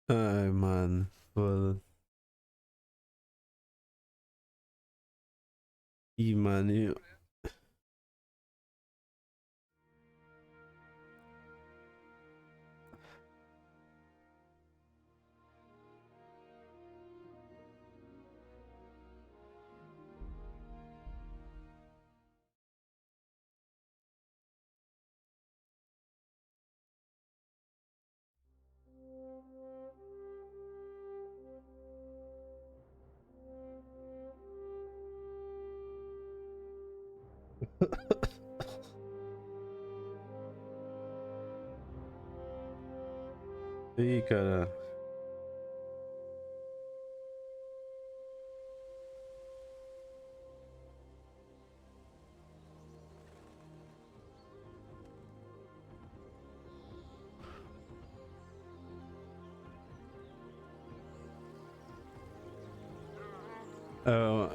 Ai, mano. Foda. Ih, mano, Ih, cara.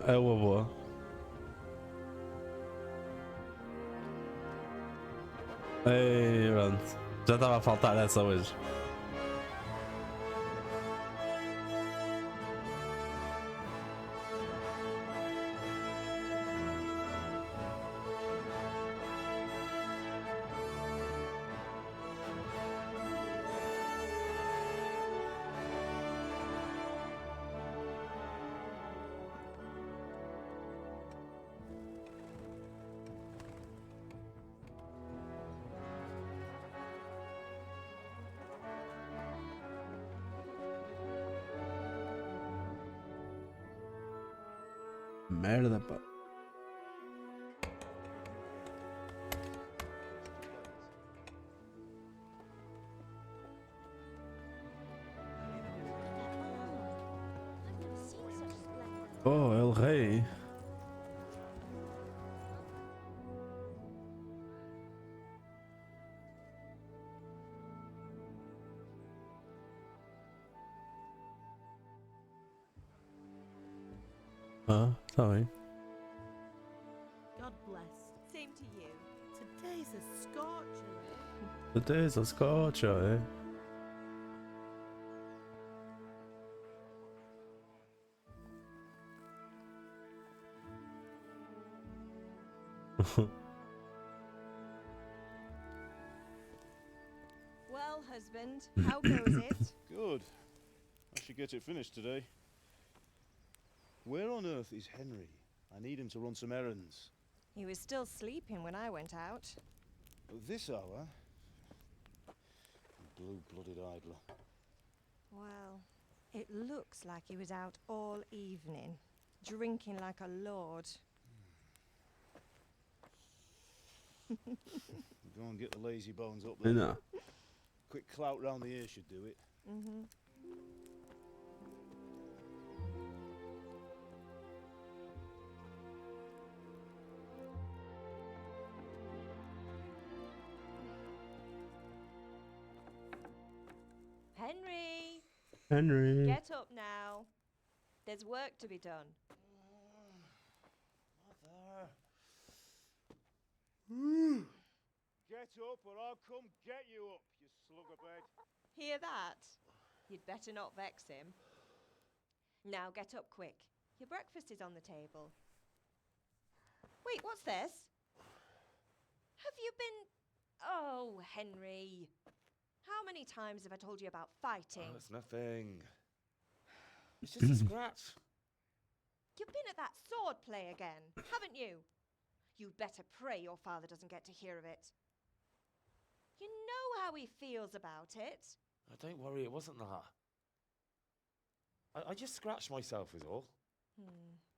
É uma boa. Ei, pronto. Já estava a faltar essa hoje. Merda, pá. Oh, El Rei. Ah, tá bem. God bless. Same to you. Today's a scorcher. Today's a scorcher, eh? Well, husband, how goes it? Good. I should get it finished today. Where on earth is Henry? I need him to run some errands. He was still sleeping when I went out. At this hour? Blue-blooded idler. Well, it looks like he was out all evening, drinking like a lord. Go and get the lazy bones up there. Não. Quick clout round the ear should do it. Mm-hmm. Henry! Henry. Get up now. There's work to be done. Mother. Get up or I'll come get you up, you slugabed. Hear that? You'd better not vex him. Now get up quick. Your breakfast is on the table. Wait, what's this? Have you been... Oh, Henry. How many times have I told you about fighting? Oh, it's nothing. It's just a scratch. You've been at that sword play again, haven't you? You'd better pray your father doesn't get to hear of it. You know how he feels about it. Oh, don't worry, it wasn't that. I just scratched myself is all.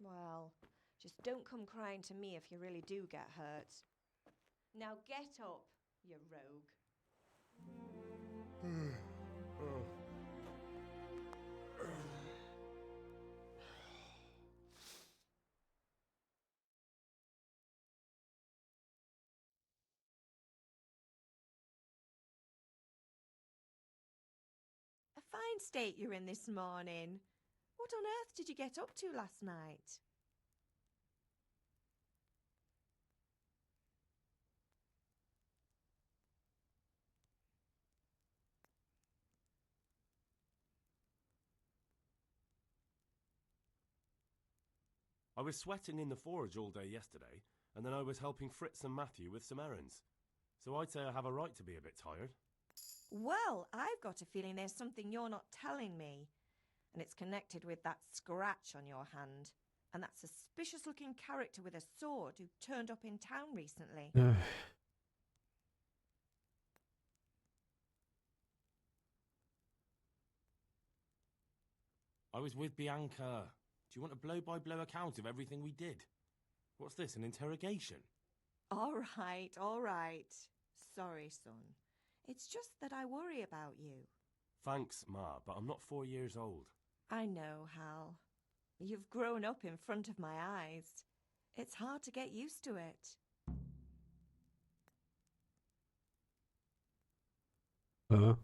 Well, just don't come crying to me if you really do get hurt. Now get up, you rogue. A fine state you're in this morning. What on earth did you get up to last night? I was sweating in the forge all day yesterday, and then I was helping Fritz and Matthew with some errands. So I'd say I have a right to be a bit tired. Well, I've got a feeling there's something you're not telling me. And it's connected with that scratch on your hand. And that suspicious-looking character with a sword who turned up in town recently. I was with Bianca. Do you want a blow-by-blow account of everything we did? What's this, an interrogation? All right. Sorry, son. It's just that I worry about you. Thanks, Ma, but I'm not 4 years old. I know, Hal. You've grown up in front of my eyes. It's hard to get used to it. Oh.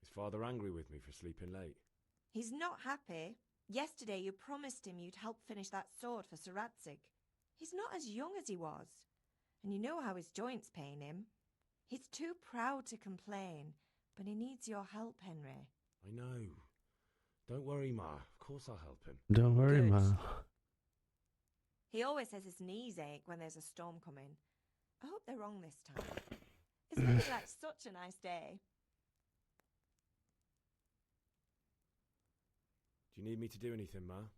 Is Father angry with me for sleeping late? He's not happy. Yesterday you promised him you'd help finish that sword for Sir Radzig. He's not as young as he was. And you know how his joints pain him. He's too proud to complain, but he needs your help, Henry. I know. Don't worry, Ma. Of course I'll help him. Don't worry, Good. Ma. He always says his knees ache when there's a storm coming. I hope they're wrong this time. It's looking like such a nice day. Do you need me to do anything, Ma?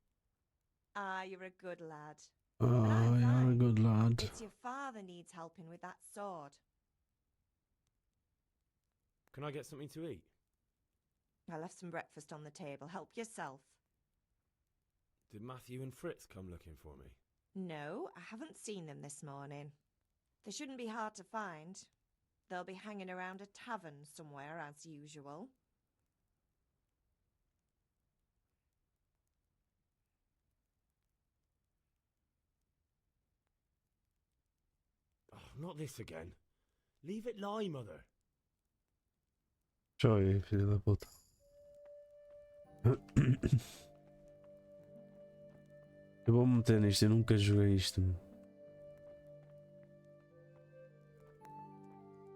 Ah, you're a good lad. Oh, I'm you're a fine. good lad. It's your father needs helping with that sword. Can I get something to eat? I left some breakfast on the table. Help yourself. Did Matthew and Fritz come looking for me? No, I haven't seen them this morning. They shouldn't be hard to find. They'll be hanging around a tavern somewhere as usual. Oh, not this again. Leave it lie, Mother. Joy, filho da puta. Eu vou meter nisto, eu nunca joguei isto.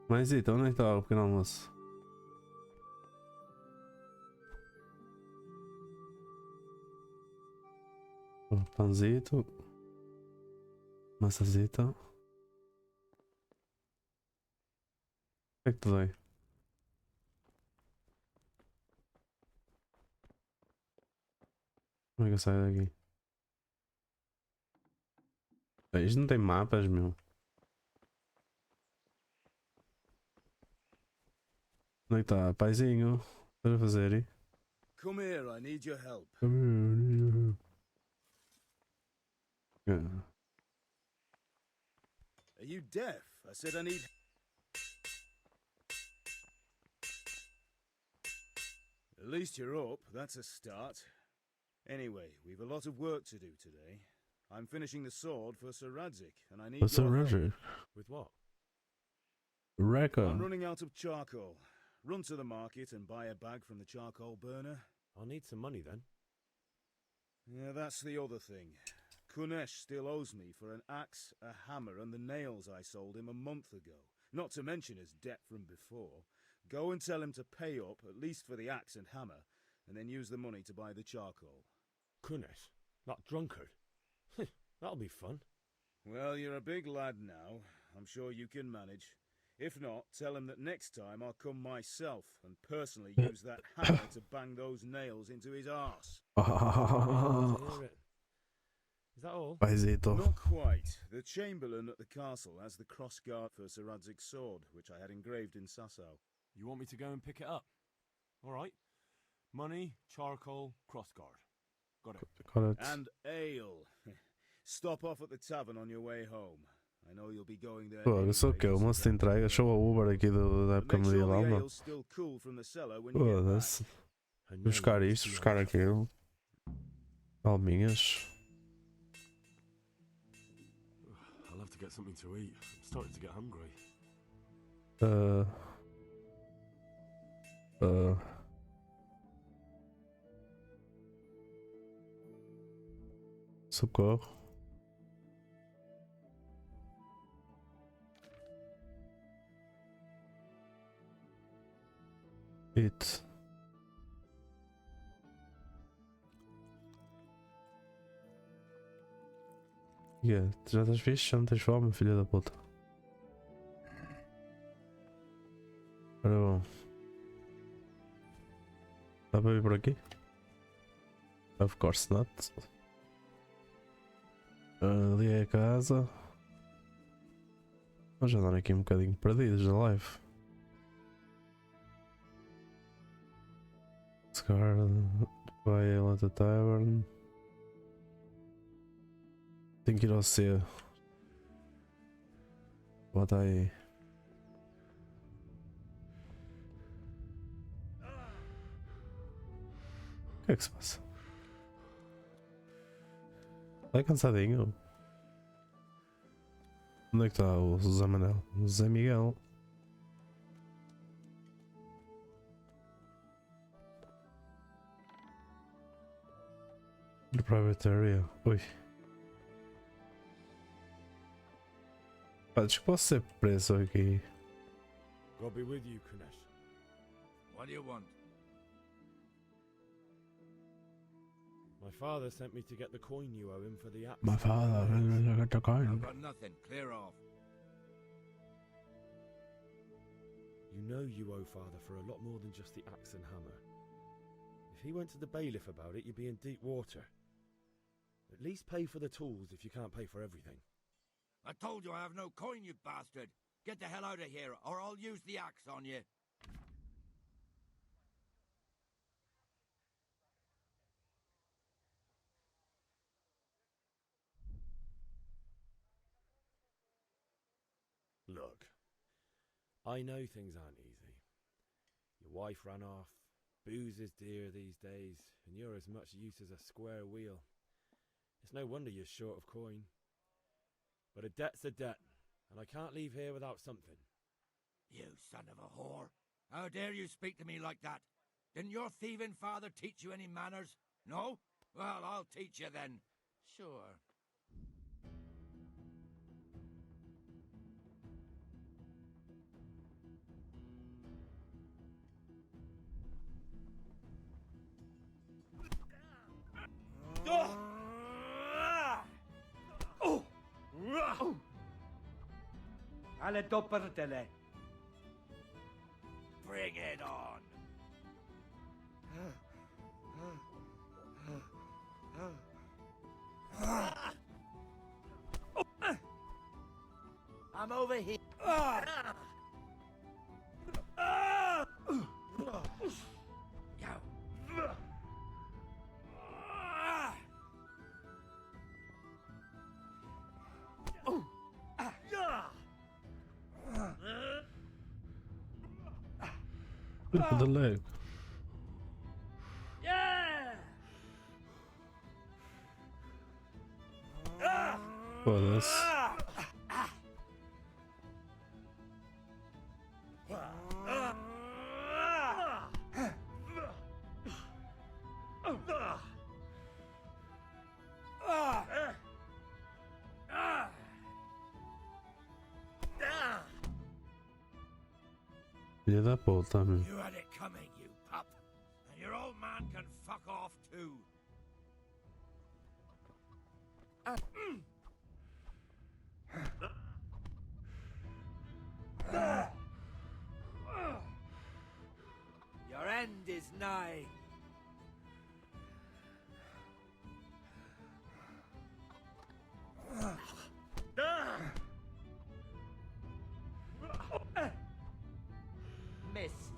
Mas então, onde é que está o pequeno almoço? Pãozito. Maçazita. O que é que te dói? Como é que eu saio daqui? Isto não tem mapas, meu. Onde é que está? Paizinho. Para fazer aí. Come here, I need your help. Are you deaf? I said I need... At least you're up, that's a start. Anyway, we've a lot of work to do today. I'm finishing the sword for Sir Radzig, and I need What's a your help. Roger? With what? I'm Record. running out of charcoal. Run to the market and buy a bag from the charcoal burner. I'll need some money then. Yeah, that's the other thing. Kunesh still owes me for an axe, a hammer, and the nails I sold him a month ago. Not to mention his debt from before. Go and tell him to pay up, at least for the axe and hammer, and then use the money to buy the charcoal. Kunesh? That drunkard? That'll be fun. Well, you're a big lad now. I'm sure you can manage. If not, tell him that next time I'll come myself and personally use that hammer to bang those nails into his arse. Glad to hear it. Is that all? Paizito. Not quite. The Chamberlain at the castle has the crossguard for Sir Radzig's sword, which I had engraved in Sasau. You want me to go and pick it up? All right. Money, charcoal, crossguard. Got it. Got it. And ale. Stop off at the tavern on your way home. I know you'll be going there. Pô, eu sou que o moço de entrega, show a Uber aqui da época Make sure medieval, the não? ale's still cool from the cellar when you get back. Foda-se. Buscar isto, buscar aquilo. Alminhas. I'll have to get something to eat. I'm starting to get hungry. Socorro. hit. Tu já estás fixe? Já não tens fome, filha da puta? Ora bom. Dá para vir por aqui? Of course not. Ali é a casa. Vamos andar aqui um bocadinho perdidos da live. Scar, vai lá da Tavern. Tenho que ir ao C. Bota aí. O que é que se passa? Está cansadinho? Onde é que está o Zé Manel? O Zé Miguel. The private area. Ui. Pá, acho que posso ser preso aqui. God be with you, Kunesh. What do you want? My father sent me to get the coin you owe him for the axe. My father, I got the I've coin. got nothing. Clear off. You know you owe father for a lot more than just the axe and hammer. If he went to the bailiff about it, you'd be in deep water. At least pay for the tools if you can't pay for everything. I told you I have no coin, you bastard. Get the hell out of here, or I'll use the axe on you. Look, I know things aren't easy. Your wife ran off, booze is dear these days, and you're as much use as a square wheel. It's no wonder you're short of coin. But a debt's a debt, and I can't leave here without something. You son of a whore. How dare you speak to me like that? Didn't your thieving father teach you any manners? No? Well, I'll teach you then. Sure. Alle doppertele. Bring it on. I'm over here. Look at the leg. For this. Filha da puta, meu. You had it coming, you pup. And your old man can fuck off too. Your end is nigh. Missed.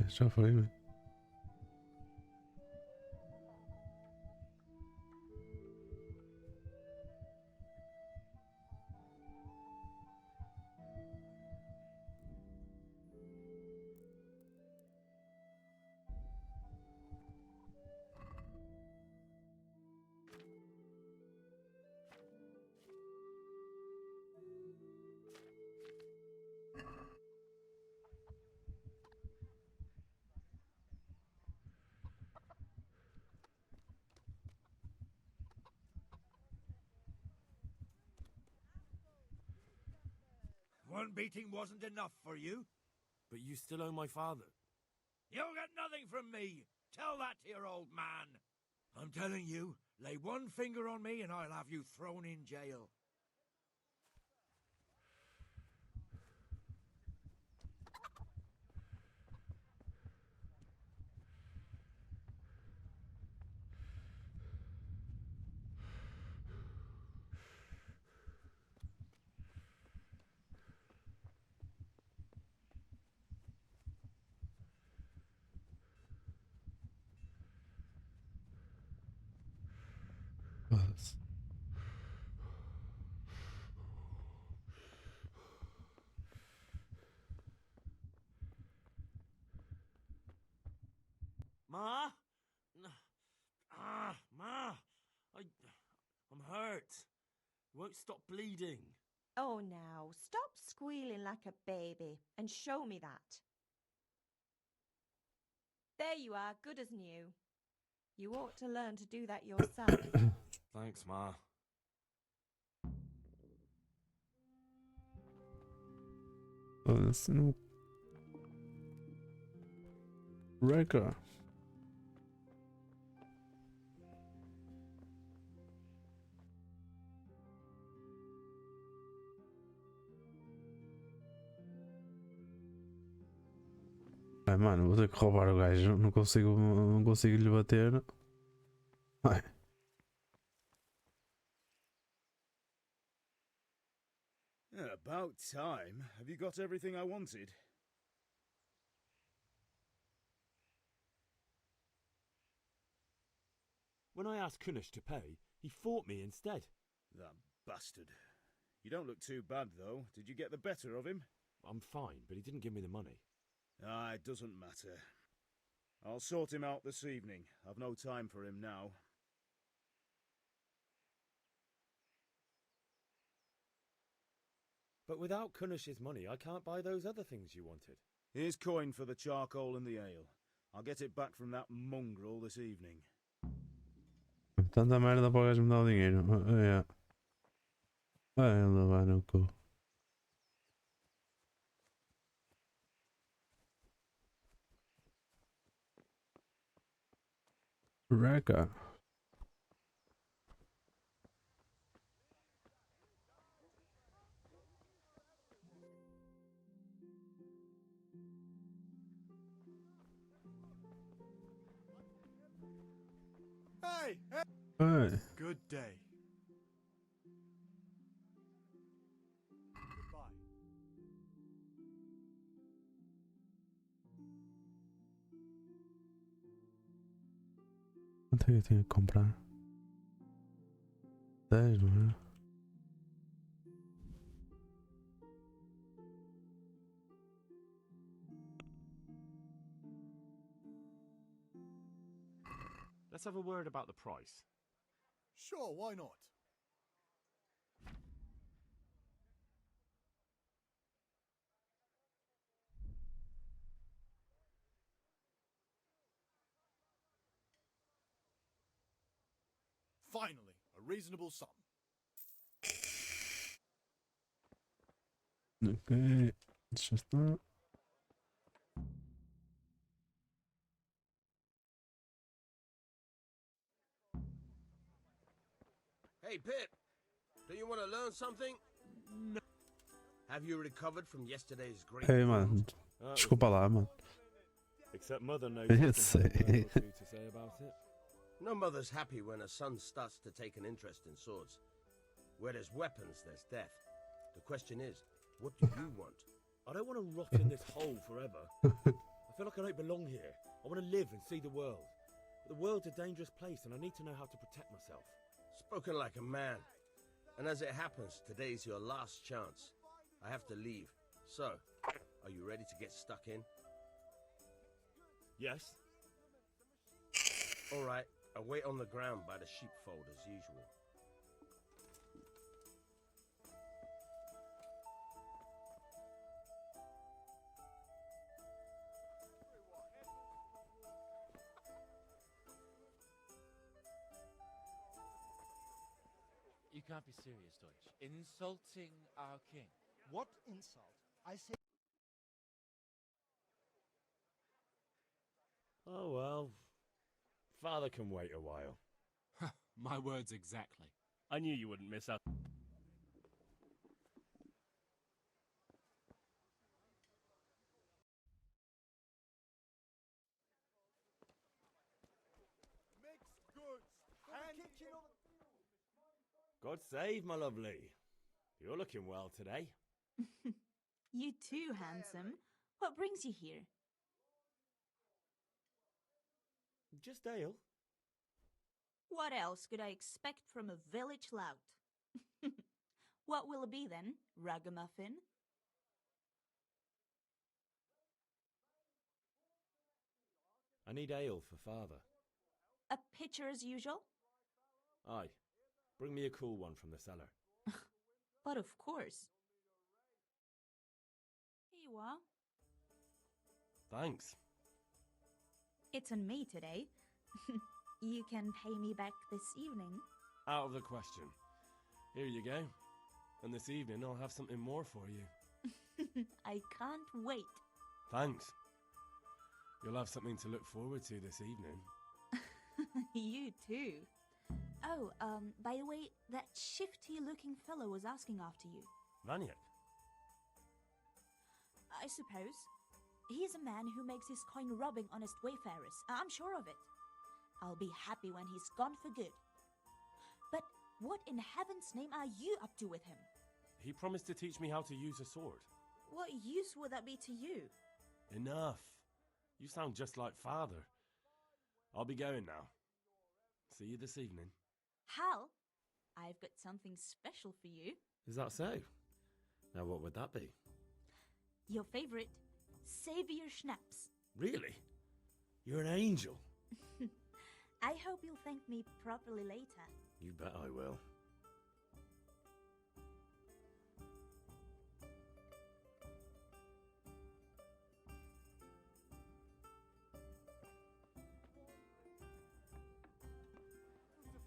Já foi, mano. One beating wasn't enough for you? But you still owe my father. You'll get nothing from me. Tell that to your old man. I'm telling you, lay one finger on me and I'll have you thrown in jail. Foda-se. Ma? Ma! I'm hurt. It won't stop bleeding. Oh, now, stop squealing like a baby and show me that. There you are, good as new. You ought to learn to do that yourself. Thanks, Ma. Foda-se no. Wrecker. Ai, mano, vou ter que roubar o gajo. Não consigo lhe bater. Ai. About time. Have you got everything I wanted? When I asked Kunish to pay, he fought me instead. That bastard. You don't look too bad, though. Did you get the better of him? I'm fine, but he didn't give me the money. Ah, it doesn't matter. I'll sort him out this evening. I've no time for him now. But without Kunish's money, I can't buy those other things you wanted. Here's coin for the charcoal and the ale. I'll get it back from that mongrel this evening. Tanta merda para o gajo me dar o dinheiro. É. Vai levar no cu. Wrecker. Hey! Ai. Good day. Goodbye. Quanto é que eu tinha que comprar? 10, não é? Let's have a word about the price. Sure, why not? Finally, a reasonable sum. Ok. Deixa estar. Hey, Pip, do you want to learn something? No. Have you recovered from yesterday's great Ei, mano. Desculpa lá, mano. Except Mother knows Eu I can sei. have a word or two to say about it. No mother's happy when a son starts to take an interest in swords. Where there's weapons, there's death. The question is, what do you want? I don't want to rot in this hole forever. I feel like I don't belong here. I want to live and see the world. But the world's a dangerous place and I need to know how to protect myself. Spoken like a man. And as it happens, today's your last chance. I have to leave. So, are you ready to get stuck in? Yes? All right, I'll wait on the ground by the sheepfold as usual. You can't be serious, Deutsch. Insulting our king. What insult? I say. Oh well. Father can wait a while. My words exactly. I knew you wouldn't miss out. Mixed goods. And God save, my lovely. You're looking well today. You too, handsome. What brings you here? Just ale. What else could I expect from a village lout? What will it be then, ragamuffin? I need ale for father. A pitcher as usual? Aye. Bring me a cool one from the cellar. But of course. Here you are. Thanks. It's on me today. You can pay me back this evening. Out of the question. Here you go. And this evening I'll have something more for you. I can't wait. Thanks. You'll have something to look forward to this evening. You too. Oh, by the way, that shifty-looking fellow was asking after you. Vaniak? I suppose. He's a man who makes his coin robbing honest wayfarers. I'm sure of it. I'll be happy when he's gone for good. But what in heaven's name are you up to with him? He promised to teach me how to use a sword. What use would that be to you? Enough. You sound just like father. I'll be going now. See you this evening. Hal, I've got something special for you. Is that so? Now what would that be? Your favorite, Savior Schnapps. Really? You're an angel. I hope you'll thank me properly later. You bet I will.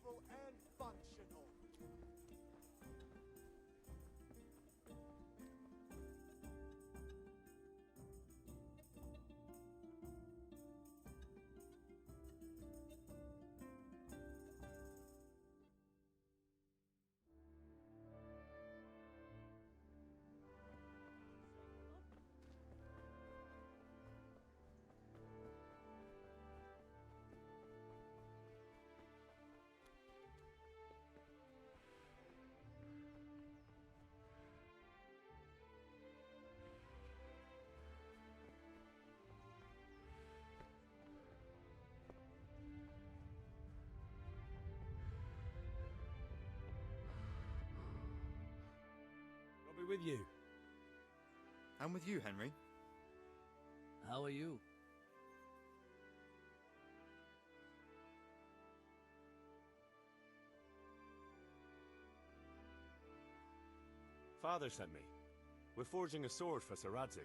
beautiful and functional. I'll be with you. I'm with you, Henry. How are you? Father sent me. We're forging a sword for Sir Radzig,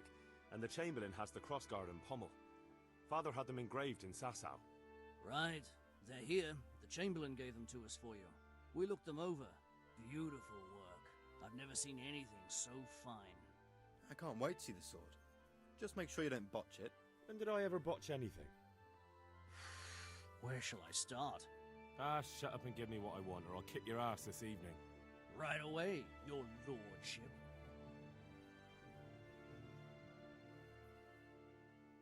and the Chamberlain has the crossguard and pommel. Father had them engraved in Sasau. Right. They're here. The Chamberlain gave them to us for you. We looked them over. Beautiful work. I've never seen anything so fine. I can't wait to see the sword. Just make sure you don't botch it. When did I ever botch anything? Where shall I start? Ah, shut up and give me what I want, or I'll kick your ass this evening. Right away, your lordship.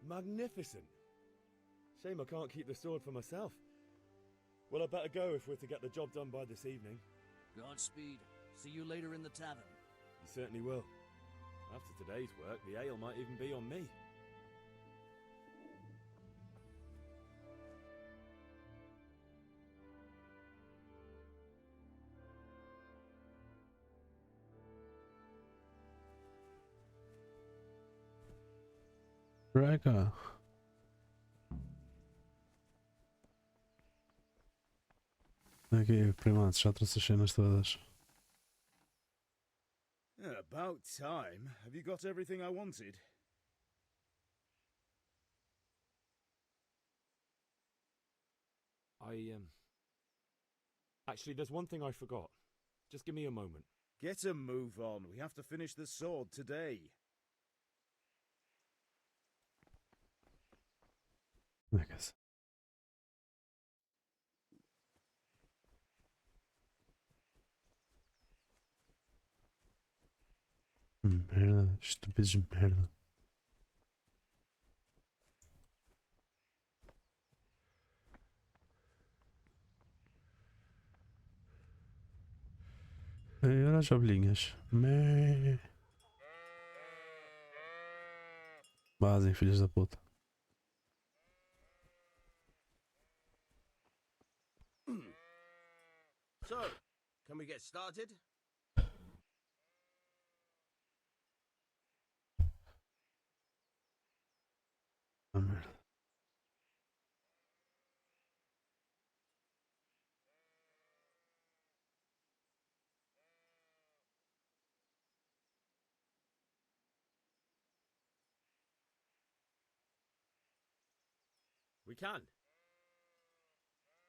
Magnificent. Shame I can't keep the sword for myself. Well, I better go if we're to get the job done by this evening. Godspeed. See you later in the tavern. You certainly will. After today's work, the ale might even be on me. Reka. Neki primat, šatro se še nešto daš. About time. Have you got everything I wanted? Actually, there's one thing I forgot. Just give me a moment. Get a move on. We have to finish the sword today. Neka se. Merda, estúpidos de merda. Ei, olha as ovelhinhas. Mé. Vazem, filhos da puta. So, can we get started? Ah, merda. We can.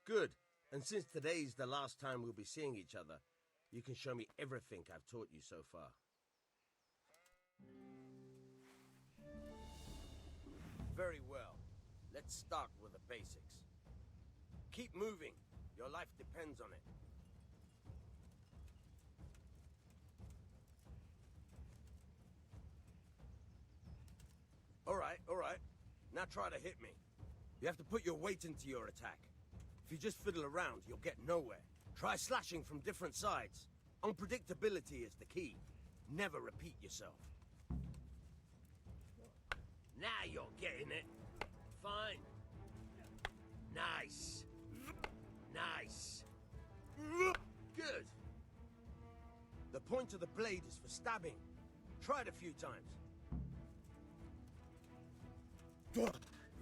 Good. And since today's the last time we'll be seeing each other, you can show me everything I've taught you so far. Very well. Let's start with the basics. Keep moving. Your life depends on it. All right. Now try to hit me. You have to put your weight into your attack. If you just fiddle around, you'll get nowhere. Try slashing from different sides. Unpredictability is the key. Never repeat yourself. Now you're getting it. Fine. Nice. Good. The point of the blade is for stabbing. Try it a few times.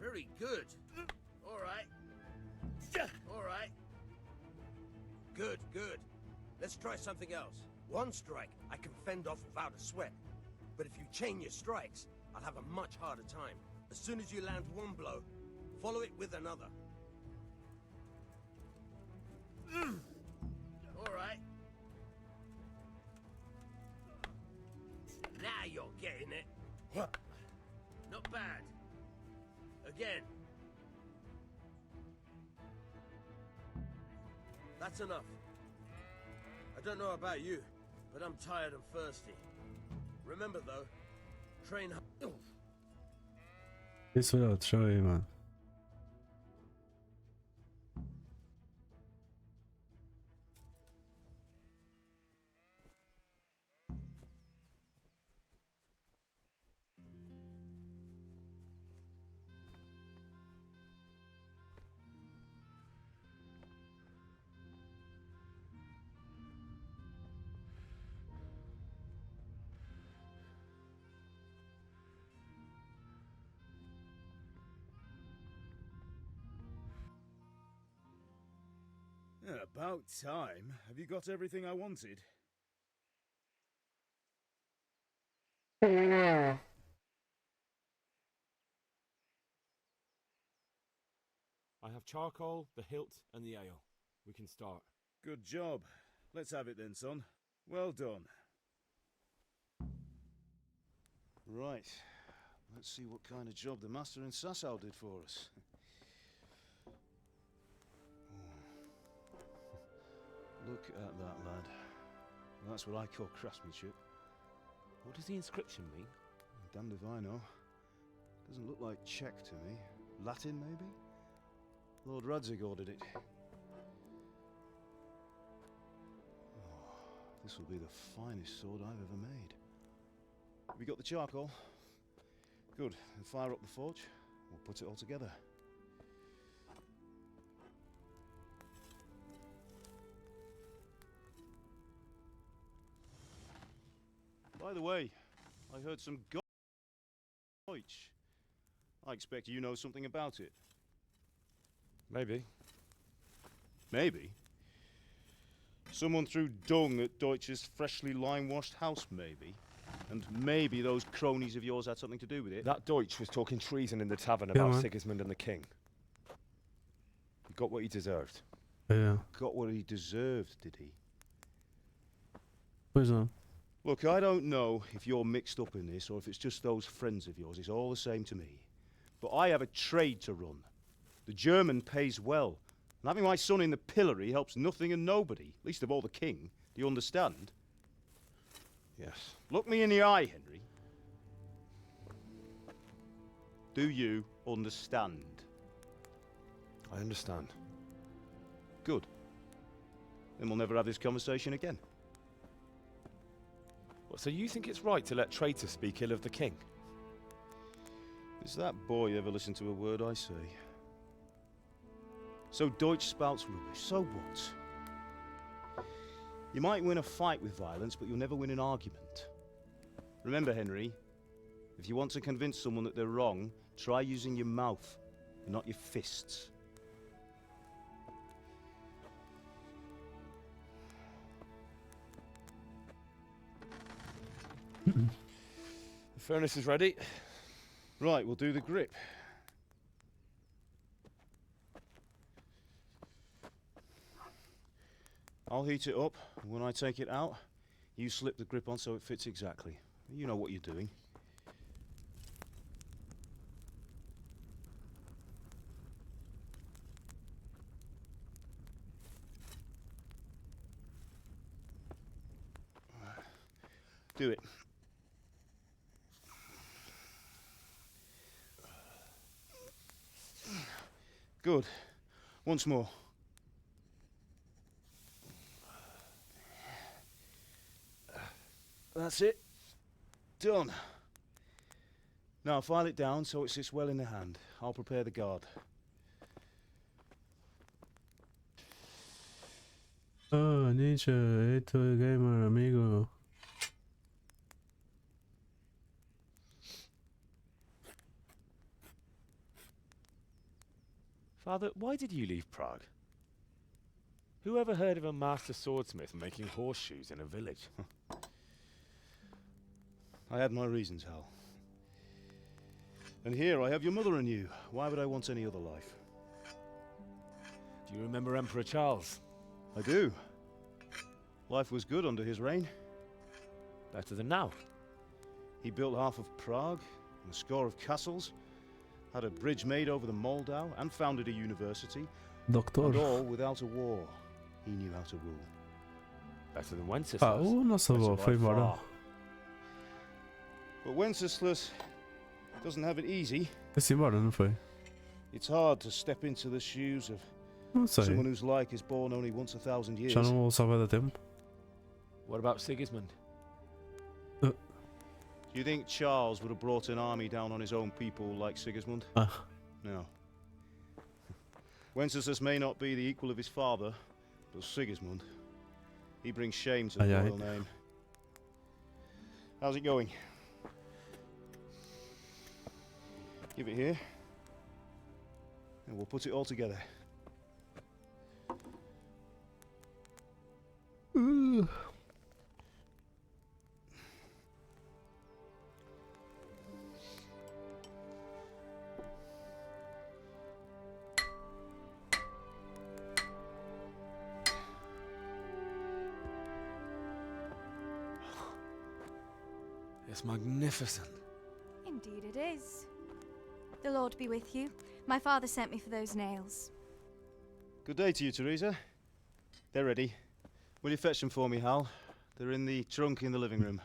Very good. All right. Good. Let's try something else. One strike I can fend off without a sweat. But if you chain your strikes, I'll have a much harder time. As soon as you land one blow, follow it with another. All right. Now you're getting it. Not bad. Again. That's enough. I don't know about you, but I'm tired and thirsty. Remember though, train hard. Isso olha, deixa eu ver, mano. About time. Have you got everything I wanted? I have charcoal, the hilt, and the ale. We can start. Good job. Let's have it then, son. Well done. Right. Let's see what kind of job the master in Sasau did for us. Look at that, lad. That's what I call craftsmanship. What does the inscription mean? Damned if I know. Doesn't look like Czech to me. Latin, maybe? Lord Radzig ordered it. Oh, this will be the finest sword I've ever made. Have you got the charcoal? Good. Then fire up the forge. We'll put it all together. By the way, I heard some Deutsch. I expect you know something about it. Maybe. Maybe. Someone threw dung at Deutsch's freshly lime-washed house, maybe. And maybe those cronies of yours had something to do with it. That Deutsch was talking treason in the tavern Yeah, about man. Sigismund and the king. He got what he deserved. Yeah. Got what he deserved, did he? Pois não. Look, I don't know if you're mixed up in this or if it's just those friends of yours. It's all the same to me. But I have a trade to run. The German pays well. And having my son in the pillory helps nothing and nobody, least of all the king. Do you understand? Yes. Look me in the eye, Henry. Do you understand? I understand. Good. Then we'll never have this conversation again. What, so you think it's right to let traitors speak ill of the king? Does that boy ever listen to a word I say? So Deutsch spouts rubbish, so what? You might win a fight with violence, but you'll never win an argument. Remember, Henry, if you want to convince someone that they're wrong, try using your mouth, and not your fists. The furnace is ready. Right, we'll do the grip. I'll heat it up, and when I take it out, you slip the grip on so it fits exactly. You know what you're doing. Do it. Good. Once more. That's it. Done. Now file it down so it sits well in the hand. I'll prepare the guard. Oh, Inicio, esto es gamer, amigo. Father, why did you leave Prague? Who ever heard of a master swordsmith making horseshoes in a village? I had my reasons, Hal. And here I have your mother and you. Why would I want any other life? Do you remember Emperor Charles? I do. Life was good under his reign. Better than now. He built half of Prague, and a score of castles, had a bridge made over the Moldau, and founded a university. Doctor. And all without a war. He knew how to rule. Better than Wenceslas. Pá, o nosso avô foi embora. But Wenceslas doesn't have it easy. Foi-se embora, não foi? It's hard to step into the shoes of Não sei. someone whose like is born only once 1,000 years. Já não ouço há bué de tempo. What about Sigismund? Do you think Charles would have brought an army down on his own people like Sigismund? No. Wenceslas may not be the equal of his father, but Sigismund, he brings shame to the royal name. How's it going? Give it here, and we'll put it all together. It's magnificent. Indeed it is. The Lord be with you. My father sent me for those nails. Good day to you, Teresa. They're ready. Will you fetch them for me, Hal? They're in the trunk in the living room.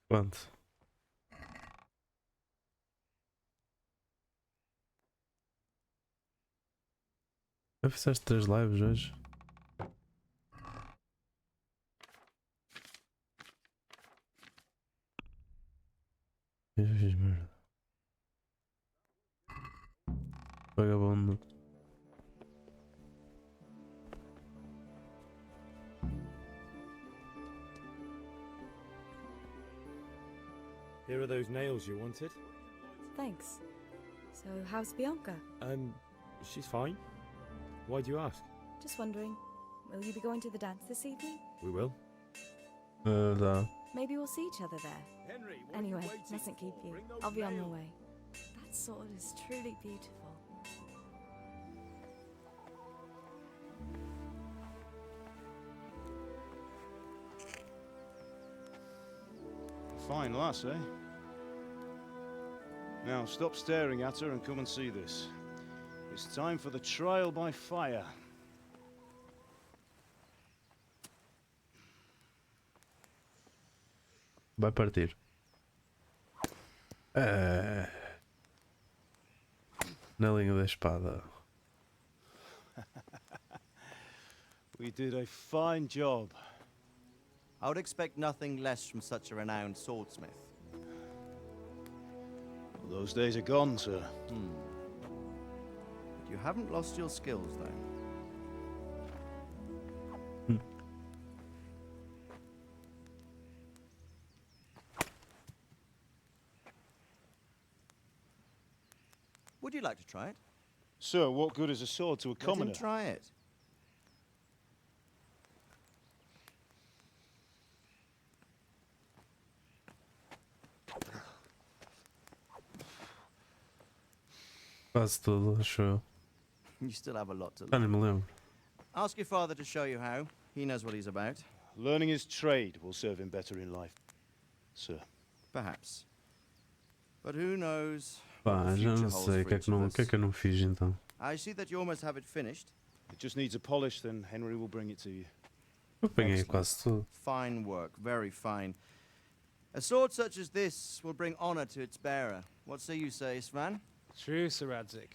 Quanto? Já fizeste 3 lives hoje? Eu já fiz merda. Vagabundo. Here are those nails you wanted. Thanks. So, how's Bianca? She's fine. Why do you ask? Just wondering, will you be going to the dance this evening? We will. Dá. Maybe we'll see each other there. Henry, what are Anyway, you waiting mustn't keep for? you. Bring those I'll be on my nails. way. That sword is truly beautiful. Fine lass, eh? Now, stop staring at her and come and see this. It's time for the trial by fire. Vai partir. Na linha da espada. We did a fine job. I would expect nothing less from such a renowned swordsmith. Well, those days are gone, sir. But you haven't lost your skills, though. Would you like to try it? Sir, what good is a sword to a Let commoner? him try it. Quase tudo, acho eu. You still have a lot to Já nem learn. me lembro. Ask your father to show you how. He knows what he's about. Learning his trade will serve him better in life, sir. Perhaps. But who knows? Pá, what the já future não holds sei o for que, é each que, não, of o que é us. que eu não fiz então. I see that you almost have it finished. It just needs a polish, then Henry will bring it to you. Eu apanhei Excellent. quase tudo. Fine work, very fine. A sword such as this will bring honor to its bearer. What say you, Svan? True, Sir Radzik.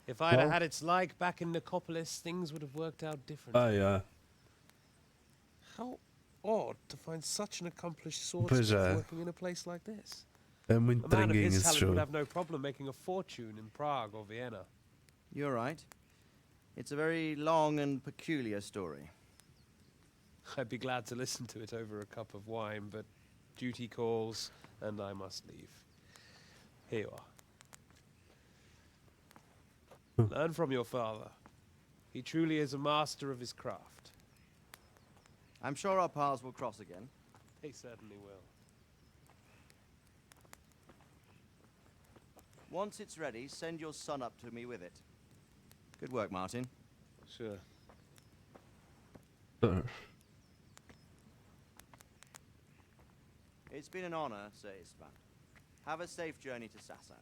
If I'd have had its like back in Nicopolis, things would have worked out differently. Ah, yeah. How odd to find such an accomplished Pois swordsmith é. working in a place like this. É muito A man of tranguinho his esse talent jogo. would have no problem making a fortune in Prague or Vienna. You're right. It's a very long and peculiar story. I'd be glad to listen to it over a cup of wine, but duty calls, and I must leave. Here you are. Learn from your father. He truly is a master of his craft. I'm sure our paths will cross again. They certainly will. Once it's ready, send your son up to me with it. Good work, Martin. Sir. It's been an honor, Sir Istvan. Have a safe journey to Sasau.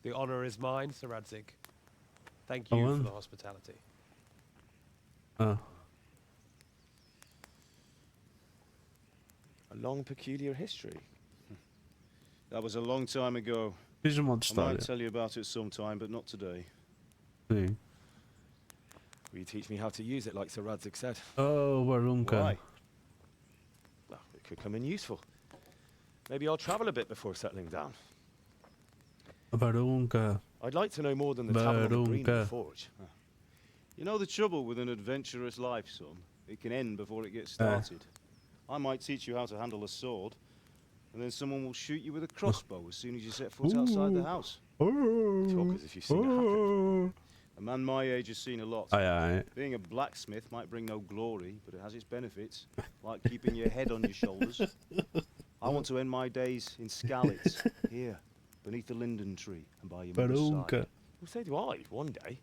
The honor is mine, Sir Radzik. Thank you for Owen? the hospitality. Ah. A long, peculiar history. That was a long time ago. Fiz um modo de I might história. tell you about it sometime, but not today. Sim. Will you teach me how to use it like Sir Radzik said? Oh, Barunca. Why? Well, it could come in useful. Maybe I'll travel a bit before settling down. Barunca. I'd like to know more than the tavern on the green and the Barunca. forge. You know the trouble with an adventurous life, son? It can end before it gets started. I might teach you how to handle a sword, and then someone will shoot you with a crossbow as soon as you set foot outside the house. Talk as if you've seen it happen. A man my age has seen a lot. Aye, aye. Being a blacksmith might bring no glory, but it has its benefits, like keeping your head on your shoulders. I want to end my days in Skalitz, here, beneath the linden tree and by your mother's Barunca. side. Well, so do I, one day.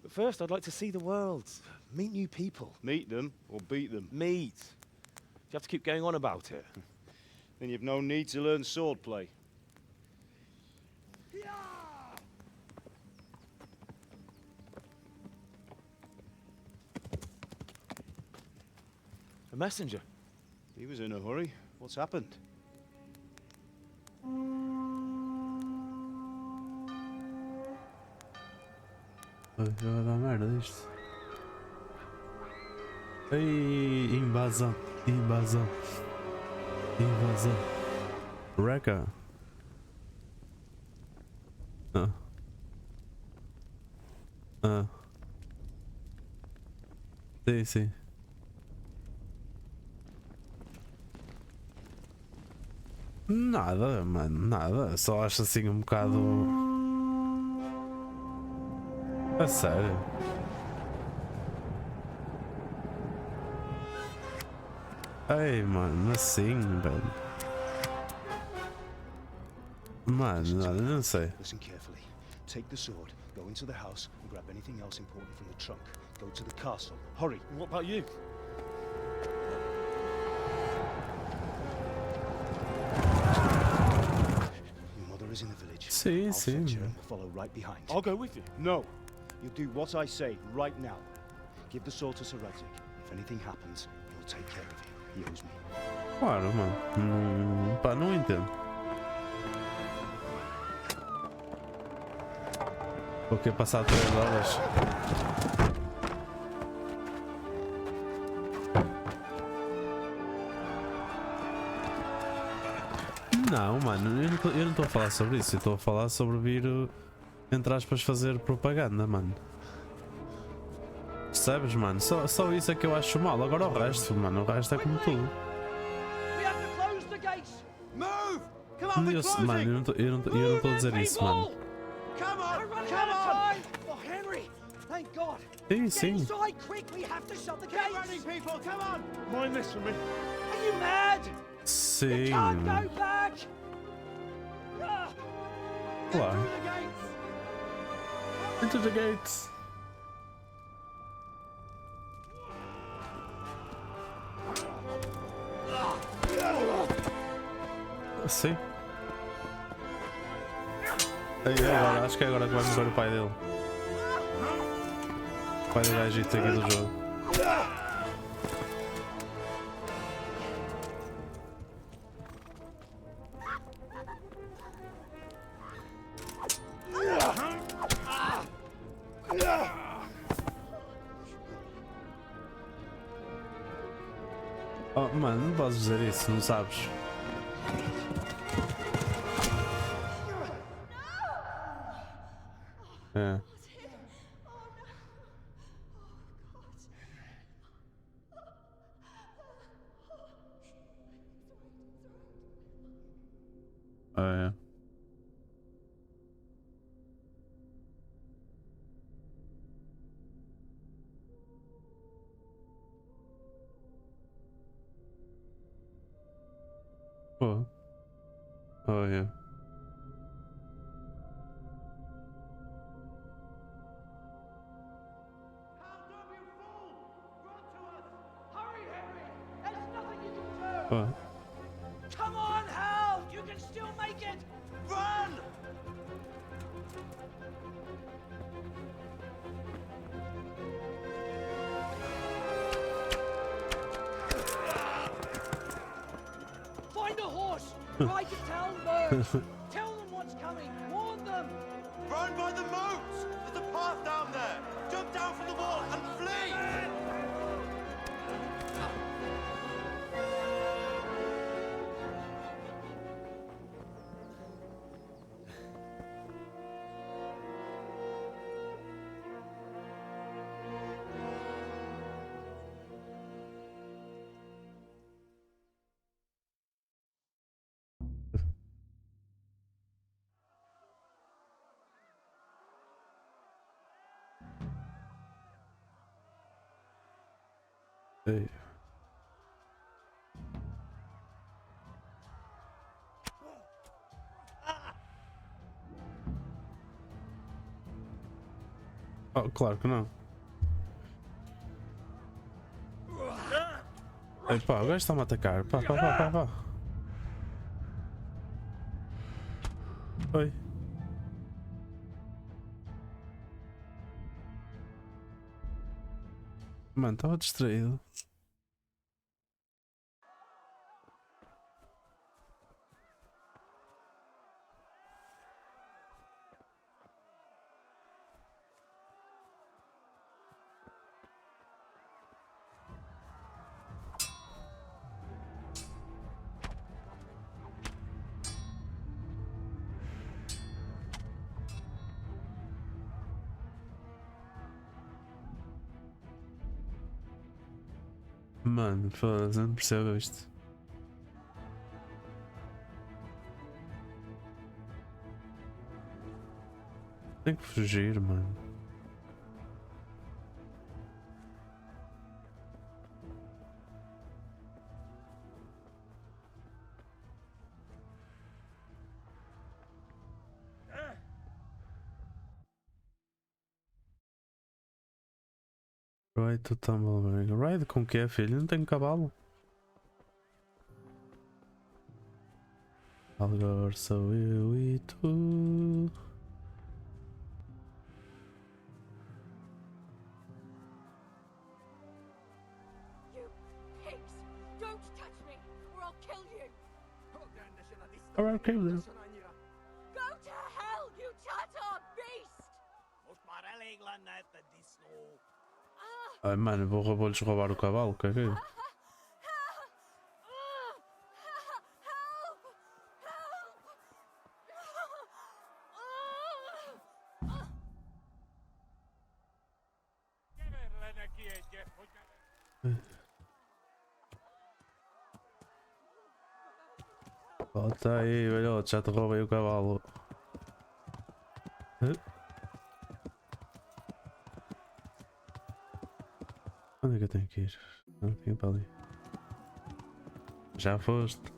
But first, I'd like to see the world, meet new people. Meet them or beat them. Meet. Do you have to keep going on about it? Then you've no need to learn swordplay. A messenger. He was in a hurry. What's happened? Já vai dar merda isto. Ei, invasão. Invasão. Invasão. Wrecker. Ah. Ah. Sim, sim. Nada, mano, nada. Só acho assim um bocado. A sério. Ei, mano, assim, velho. Mano, eu não sei. Listen carefully. Take the sword, go into the house, and grab anything else important from the trunk. Go to the castle. Hurry. What about you? Your mother is in the village. Sim, I'll sim. fetch her and follow right behind. I'll go with you. No. You'll do what I say right now. Give the sword to Sir Isaac. If anything happens, he'll take care of you. He owes me. Claro, mano. Não, pá, não entendo. Vou querer passar 3 horas. Não, mano, eu não estou a falar sobre isso. Eu estou a falar sobre vir, entre aspas, fazer propaganda, mano. Percebes, mano? Só isso é que eu acho mal. Agora o resto, mano, o resto é como tudo. Mano, eu não estou a dizer isso, mano. Come on! Come on! Oh, Henry! Thank God! Sim, sim. Get inside quick! We have to shut the gates! running, people! Come on! Mind this for me. Are you mad? Sim. Can't go back! Ah, Claro. through the gates! Into the gates. Sim. Aí, agora, acho que é agora que vai morrer o pai dele. O pai do gajito aqui do jogo. Oh, mano, não podes dizer isso, não sabes? É. É. Oh. Oh, yeah. Oh. Come on, Hal! You can still make it! Run! Find a horse! Ride to town, birds! Tell them what's coming! Warn them! Run by the moats! There's a path down there! Jump down from the wall and flee! Ei. Oh, claro que não. Ei, pá, o gajo está-me a atacar. Pá, pá, pá, pá, pá. Oi. Mano, estava distraído. Mano, foda-se, não percebo isto. Tem que fugir, mano. Ride to Tumbleberg. Ride com que é, filho? Não tenho cavalo. Agora sou eu e tu. Pigs! Don't touch me, or I'll kill you! Alright, okay then. Go to hell, you tatar beast! Ai, mano, vou-lhes roubar o cavalo, que é que é? Volta aí, velhote, já te roubei o cavalo. Onde é que eu tenho que ir? Não, tinha para ali. Já foste.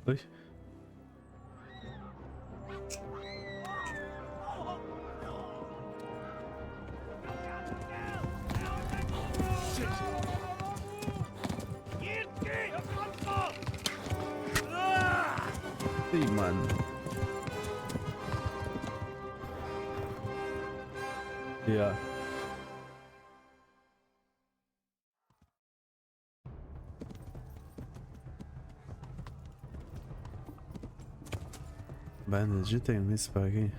Oi? Ih, mano. Yeah. Bandage, eu tenho isso para aqui.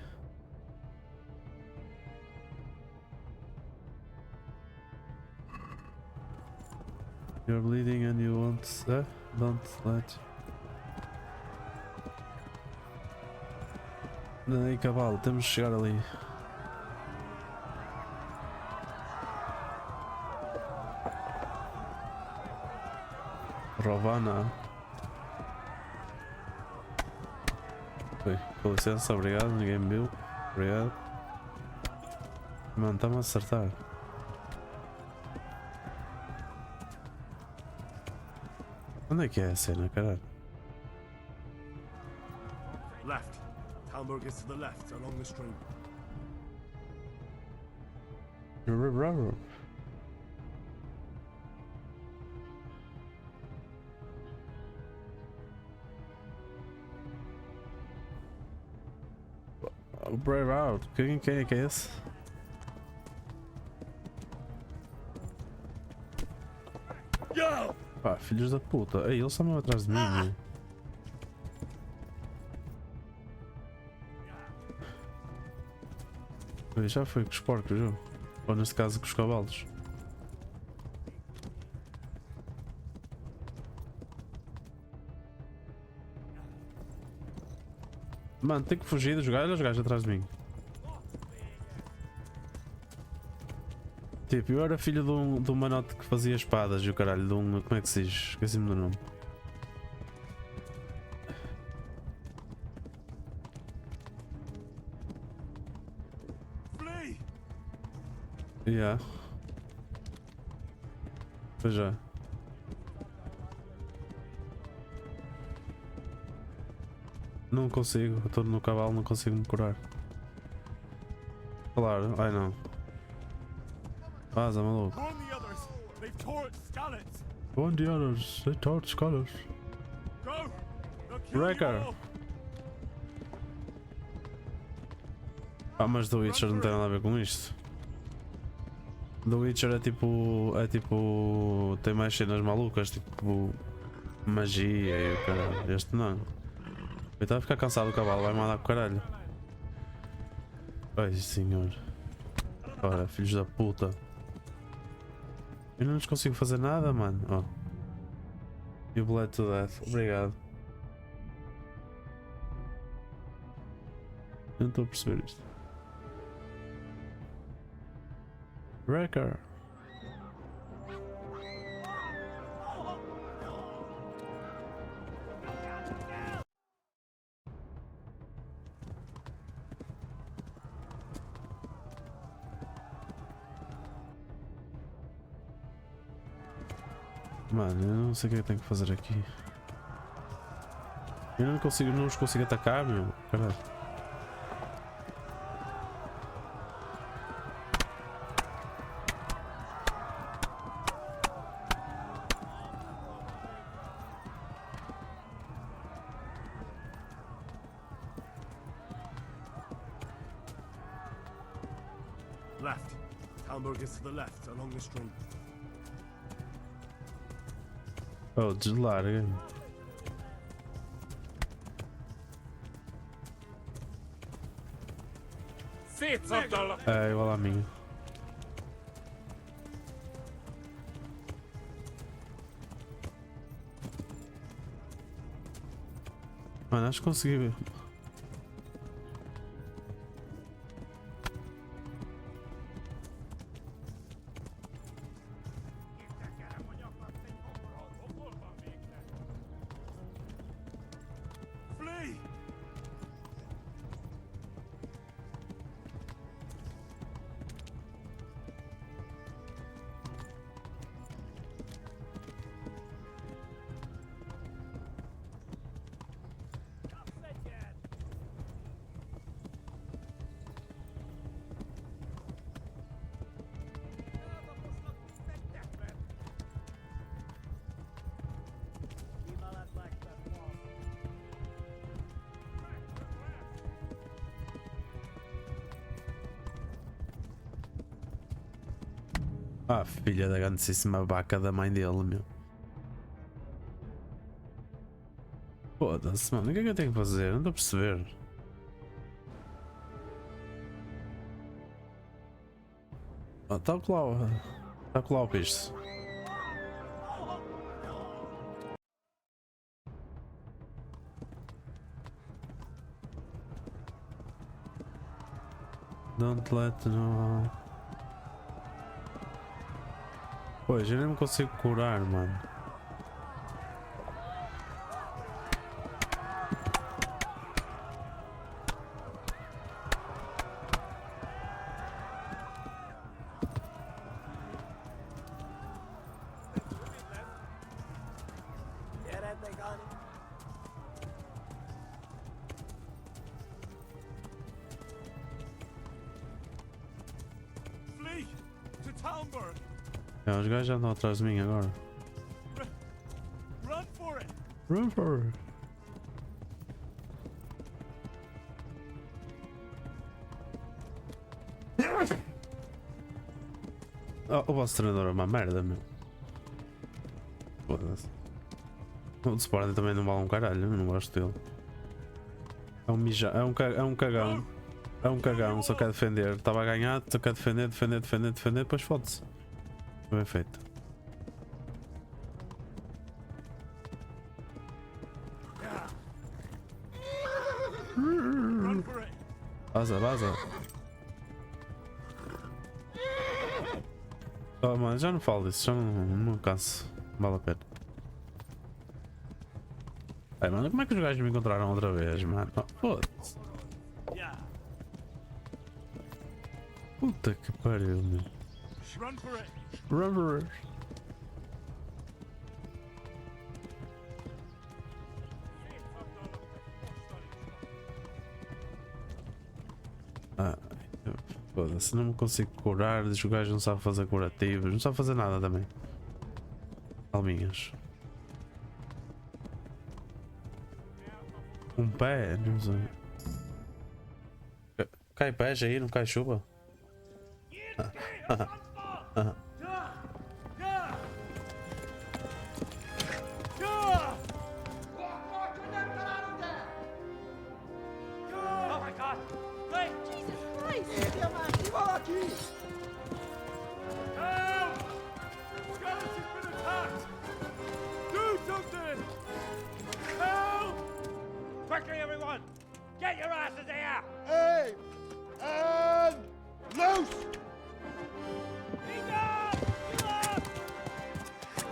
You're bleeding and you won't... don't let... Aí, cavalo, temos de chegar ali. Rovana. Oi, com licença, obrigado, ninguém me viu. Obrigado. Mano, está-me a acertar. Onde é que é a cena, caralho? Left. Talmberg is to the left, along the stream. Brave out. Quem é que é esse? Pá, filhos da puta. Ei, eles estão atrás de mim, meu. Já foi com os porcos, já. Ou neste caso com os cavalos. Mano, tenho que fugir dos gajos atrás de mim. Tipo, eu era filho de um manote que fazia espadas e o caralho, de um... como é que se diz? Esqueci-me do nome. Yeah. Pois já. Não consigo, estou no cavalo, não consigo me curar. Claro, ai não. Vaza, maluco. Go on the others, they tore scholars. Wrecker! Ah, mas The Witcher não tem nada a ver com isto. The Witcher é tipo. Tem mais cenas malucas, tipo. Magia e o caralho. Este não. Eu estava a ficar cansado do cavalo, vai mandar com o caralho. Ai senhor. Ora, filhos da puta. Eu não lhes consigo fazer nada, mano. Oh. You bled to death. Obrigado. não estou a perceber isto. Wrecker. Mano, eu não sei o que é que tenho que fazer aqui. Eu não os consigo atacar, meu. Caralho. Left. Talmberg is to the left, along the stream. Oh, deslarga. É igual a minha. Mano, acho que consegui ver. Ah, filha da grandíssima vaca da mãe dele, meu. Foda-se, mano. O que é que eu tenho que fazer? Não estou a perceber. Ah, está a colar o piso. Don't let no. Pois, eu nem me consigo curar, mano. Flee to Talmberg. É, os gajos já andam atrás de mim agora. Run for it. Run for it. Oh, o vosso treinador é uma merda, meu. Foda-se. O de Sporting também não vale um caralho, eu não gosto dele. É um mija, é um cagão. É um cagão, só quer defender. Estava a ganhar, só quer defender, depois fode-se. Bem feito. Vaza, vaza. Oh, mano, já não falo disso, já não canso. Vale a pena. Ai, mano, como é que os gajos me encontraram outra vez, mano? Oh, foda-se. Puta que pariu, meu. Run for it. Run for it. Ah, foda-se, não me consigo curar, diz que o gajo não sabe fazer curativos, não sabe fazer nada também. Alminhas. Um pé, não sei. Cai pés aí, não cai chuva? Oh my God! Wait! Jesus Christ! Help! Skeleton's been attacked! Do something! Help! Quickly, everyone! Get your asses here! Hey! And loose!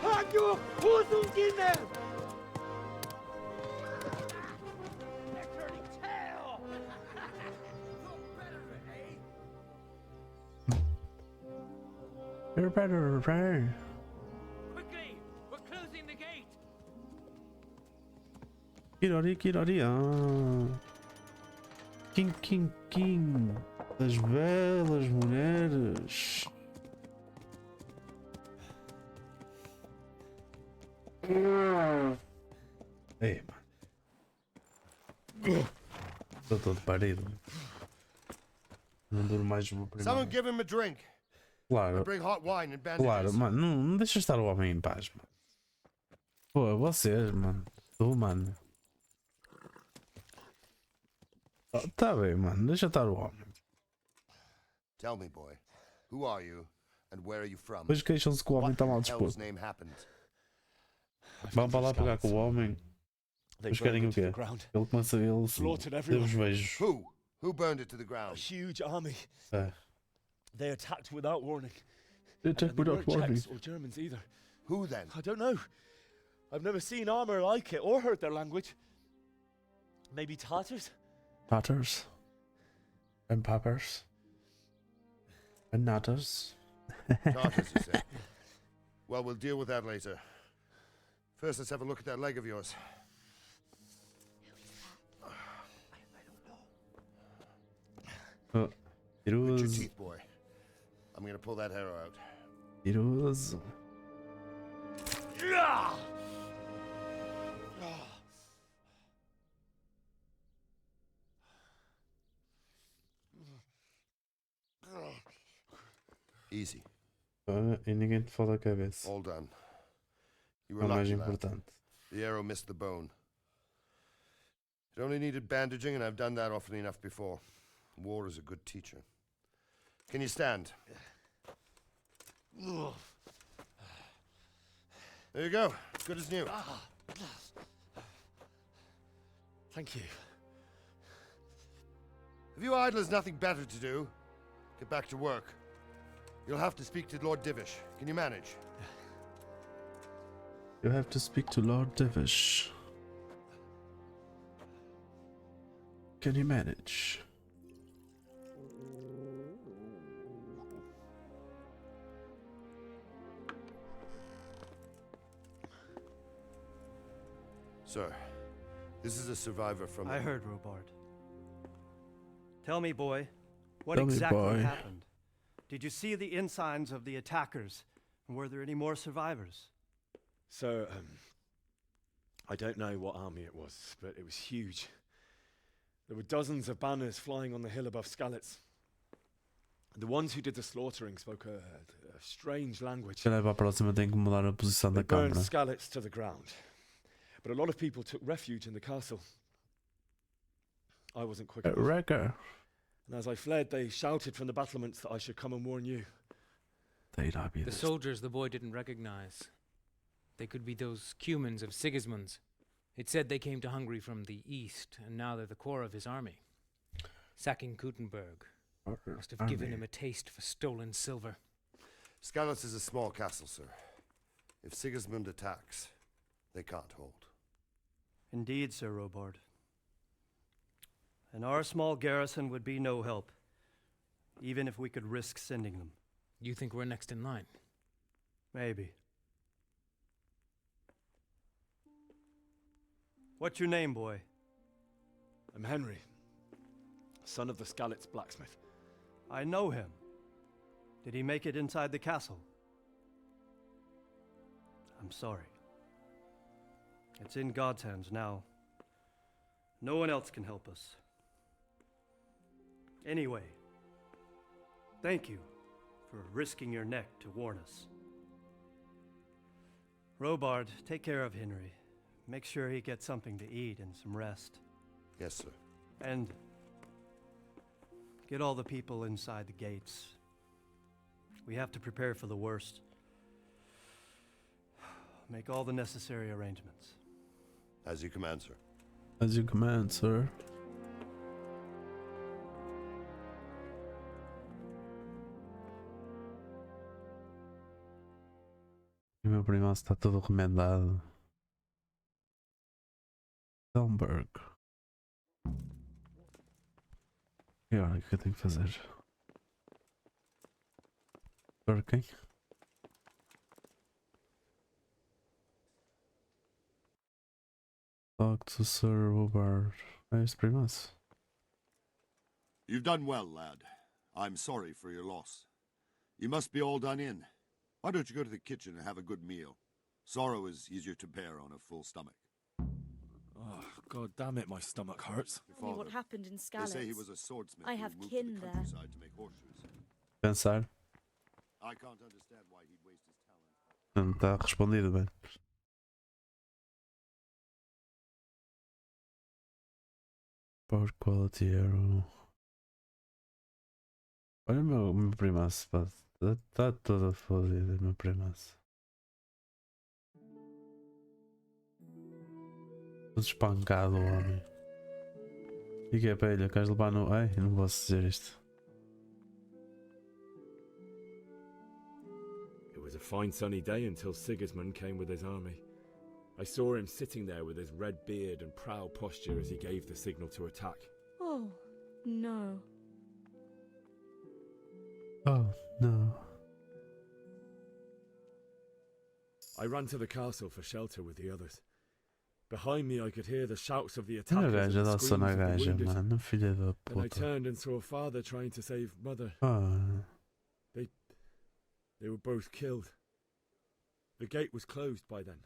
Hanyo! Who's in there? They're turning tail! You're better, right? Quickly! We're closing the gate! Kirori, ah. King. As belas mulheres. Ei, mano. Estou todo parido. Não duro mais uma primeira. Someone give him a drink. Claro. I bring hot wine and bandages. Claro, mano. Não deixa estar o homem em paz, mano. Pô, vocês, mano. Tu, mano. Oh, tá bem, mano. Deixa estar o homem. Tell me, boy, who are you and where are you from? Depois queixam-se que o homem está mal What the hell's disposto. name happened? Vão para lá pegar com o homem. Depois querem o quê? Ele começa a Deus beijos. Who burned it to the ground? A huge army. É. They attacked without warning. They And attacked they without weren't warning. Czechs or Germans either. Who then? I don't know. I've never seen armor like it or heard their language. Maybe Tartars? Tatars. And Pappers. And Natters. Tartars, you say? Well, we'll deal with that later. First, let's have a look at that leg of yours. Oh, it Grit your was. teeth, boy. I'm gonna pull that arrow out. It was. Easy. E ninguém te fala a cabeça. All done. You É were o mais lucky, lad. importante. The arrow missed the bone. It only needed bandaging, and I've done that often enough before. War is a good teacher. Can you stand? There you go. Good as new. Thank you. Have you idlers nothing better to do? Get back to work. You'll have to speak to Lord Divish. Can you manage? You have to speak to Lord Divish. Can you manage? Sir, this is a survivor from... I heard, Robard. Tell me, boy, what Tell me, exactly boy. happened? Did you see the ensigns of the attackers? And were there any more survivors? So, I don't know what army it was, but it was huge. There were dozens of banners flying on the hill above Skalitz. The ones who did the slaughtering spoke a strange language. Se calhar para a próxima tem que mudar a posição da They burned câmera. Skalitz to the ground. But a lot of people took refuge in the castle. I wasn't quick enough. Wrecker. And as I fled, they shouted from the battlements that I should come and warn you. The soldiers the boy didn't recognize. They could be those Cumans of Sigismund's. It said they came to Hungary from the east, and now they're the core of his army. Sacking Gutenberg must have given him a taste for stolen silver. Skalitz is a small castle, sir. If Sigismund attacks, they can't hold. Indeed, Sir Robard. And our small garrison would be no help, even if we could risk sending them. You think we're next in line? Maybe. What's your name, boy? I'm Henry, son of the Skalitz blacksmith. I know him. Did he make it inside the castle? I'm sorry. It's in God's hands now. No one else can help us. Anyway, thank you for risking your neck to warn us. Robard, take care of Henry. Make sure he gets something to eat and some rest. Yes, sir. And get all the people inside the gates. We have to prepare for the worst. Make all the necessary arrangements. As you command, sir. As you command, sir. meu primo está todo remendado. Elmberg. E agora o que eu tenho que fazer? Working. Talk to Sir Robert. É este primaço. You've done well, lad. I'm sorry for your loss. You must be all done in. Why don't you go to the kitchen and have a good meal? Sorrow is easier to bear on a full stomach. Oh, God damn it, my stomach hurts. Tell me what happened in They Skalitz. say he was a swordsmith I who have moved kin to the there. countryside to make horseshoes. Pensar. I can't understand why he'd waste his talent. Não está respondido bem. Power quality arrow. Olha o meu primaço, pá. Está toda fodida, meu primaço. Todo espancado, homem. E que é para ele? Queres levar no. Ai, não posso dizer isto. It was a fine sunny day until Sigismund came with his army. I saw him sitting there with his red beard and proud posture as he gave the signal to attack. Oh, no. Oh, no. I ran to the castle for shelter with the others. Behind me I could hear the shouts of the Olha a attackers gaja, and the dá só na screams of the gaja, wounded. mano. Filha da Then I puta. turned and saw father trying to save mother. Ah. They were both killed. The gate was closed by then.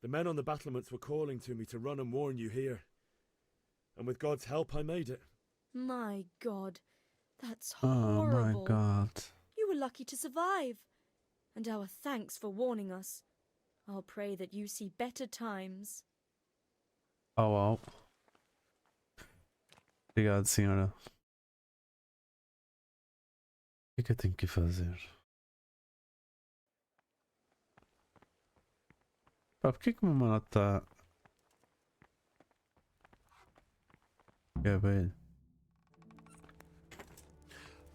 The men on the battlements were calling to me to run and warn you here. And with God's help I made it. My God. That's Oh horrible. my God. You were lucky to survive. And our thanks for warning us. I'll pray that you see better times. Oh, wow. Obrigado, senhora. O que é que eu tenho que fazer? Pá, porquê que o meu mano está... É bem.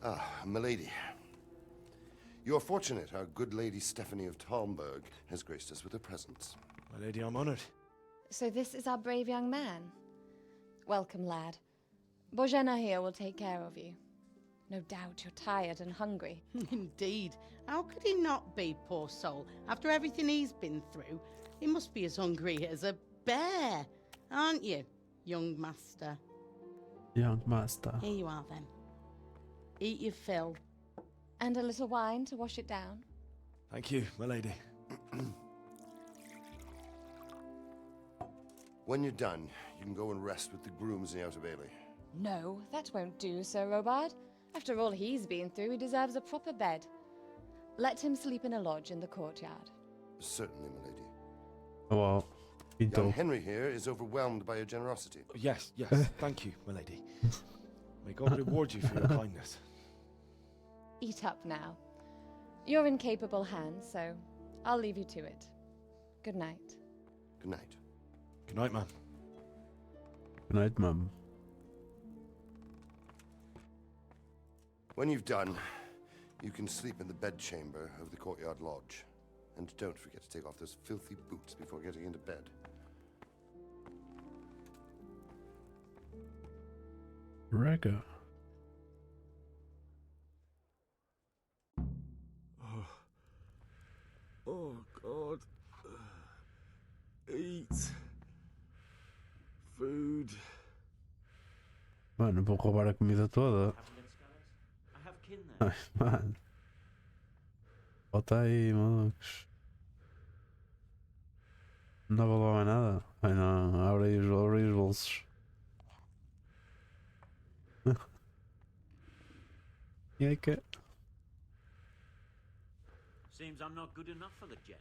Ah, milady. You're fortunate our good lady Stephanie of Talmberg has graced us with her presence. My lady, I'm honoured. So this is our brave young man. Welcome, lad. Bojena here will take care of you. No doubt you're tired and hungry. Indeed. How could he not be, poor soul? After everything he's been through, he must be as hungry as a bear, aren't you, young master? Young master. Here you are, then. Eat your fill. And a little wine to wash it down. Thank you, my lady. When you're done, you can go and rest with the grooms in the Outer Bailey. No, that won't do, Sir Robard. After all he's been through, he deserves a proper bed. Let him sleep in a lodge in the courtyard. Certainly, my lady. Oh, well. Young Henry here is overwhelmed by your generosity. Yes, thank you, my lady. May God reward you for your kindness. Eat up now. You're in capable hands, so I'll leave you to it. Good night. Good night. Good night, ma'am. Good night, mum. When you've done, you can sleep in the bedchamber of the courtyard lodge. And don't forget to take off those filthy boots before getting into bed. Rega. Oh, God. Eat. Food. Mano, vou roubar a comida toda. I have kin there. Ai, mano. Bota aí, malucos. Não dá para levar mais nada? Ai não, abre aí os bolsos. E aí que... Seems I'm not good enough for the gent.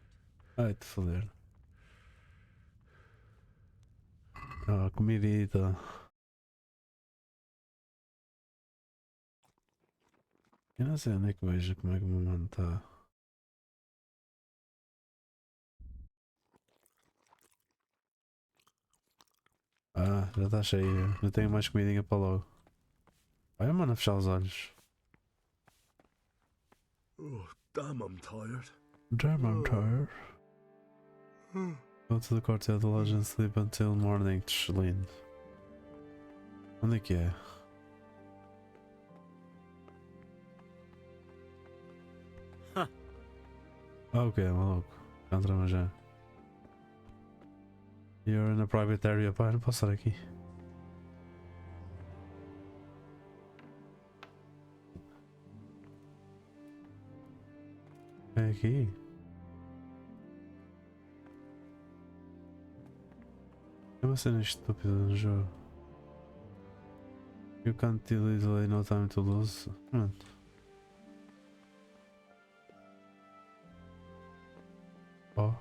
Ai, te foder. Ah, comidita. Eu não sei onde é que vejo como é que o meu mano está. Ah, já está cheio. Eu tenho mais comidinha para logo. Vai, mano, a fechar os olhos. Oh, damn, I'm tired. German tire. Go to the courtyard of the lodge and sleep until morning, Tchlin. Onde é que é? Ok, maluco. Entramos já. You're in a private area, pá, não posso estar aqui. É aqui? É uma cena estúpida no jogo. You can't delay no time to lose. Pronto. Oh.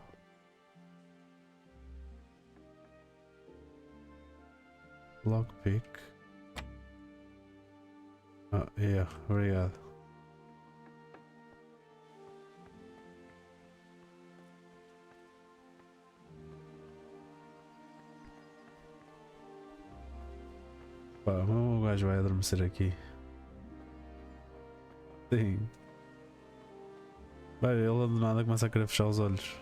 Lockpick. Ah, yeah, obrigado. Pá, o gajo vai adormecer aqui. Sim. Vai, ele do nada começa a querer fechar os olhos.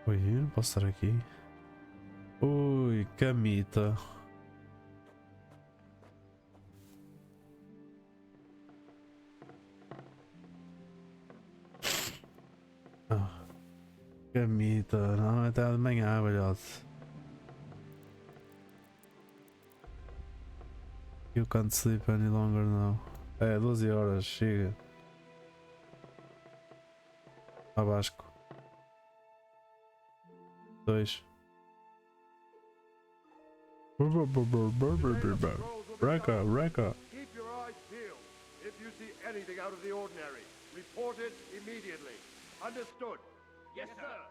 Ui, eu não posso estar aqui. Ui, camita. Ah, camita, não, até de manhã, velhote. You can't sleep any longer now. É, 12 horas, chega. Abasco. 2. Reca. Keep your eyes peeled. If you see anything out of the ordinary, report it immediately. Understood? Yes, sir.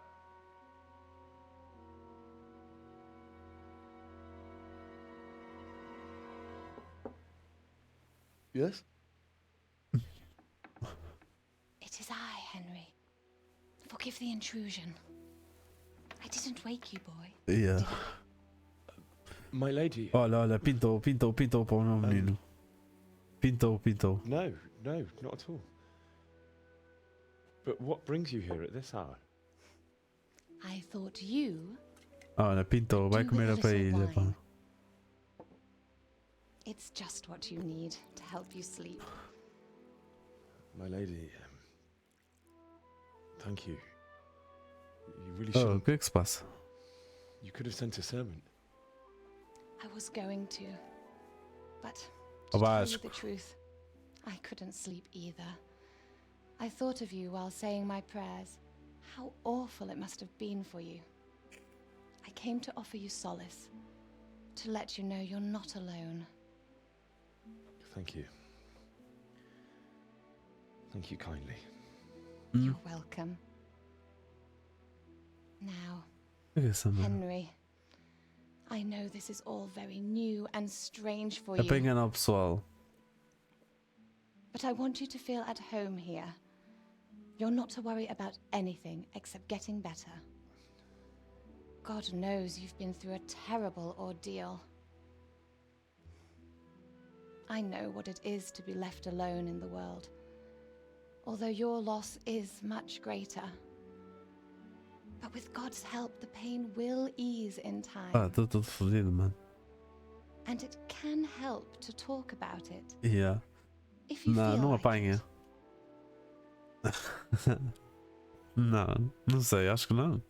Yes? It is I, Henry. Forgive the intrusion. I didn't wake you, boy. Yeah. My lady. Olha, pintou para o meu menino. Pintou. No, not at all. But what brings you here at this hour? I thought you... Olha, pintou, vai comer a paella, pá. It's just what you need to help you sleep. My lady, thank you. You really Oh, shouldn't. o que é que se passa? You could have sent a servant. I was going to, but Oh, to tell you Vasco. the truth, I couldn't sleep either. I thought of you while saying my prayers. How awful it must have been for you. I came to offer you solace, to let you know you're not alone. Thank you. Thank you kindly. You're welcome. Now, Henry, I know this is all very new and strange for you, Apanhando o pessoal. but I want you to feel at home here. You're not to worry about anything except getting better. God knows you've been through a terrible ordeal. I know what it is to be left alone in the world, although your loss is much greater. But with God's help, the pain will ease in time. Ah, estou todo fodido, mano. And it can help to talk about it. Yeah. If you Não, feel não like apanha. Não sei, acho que não.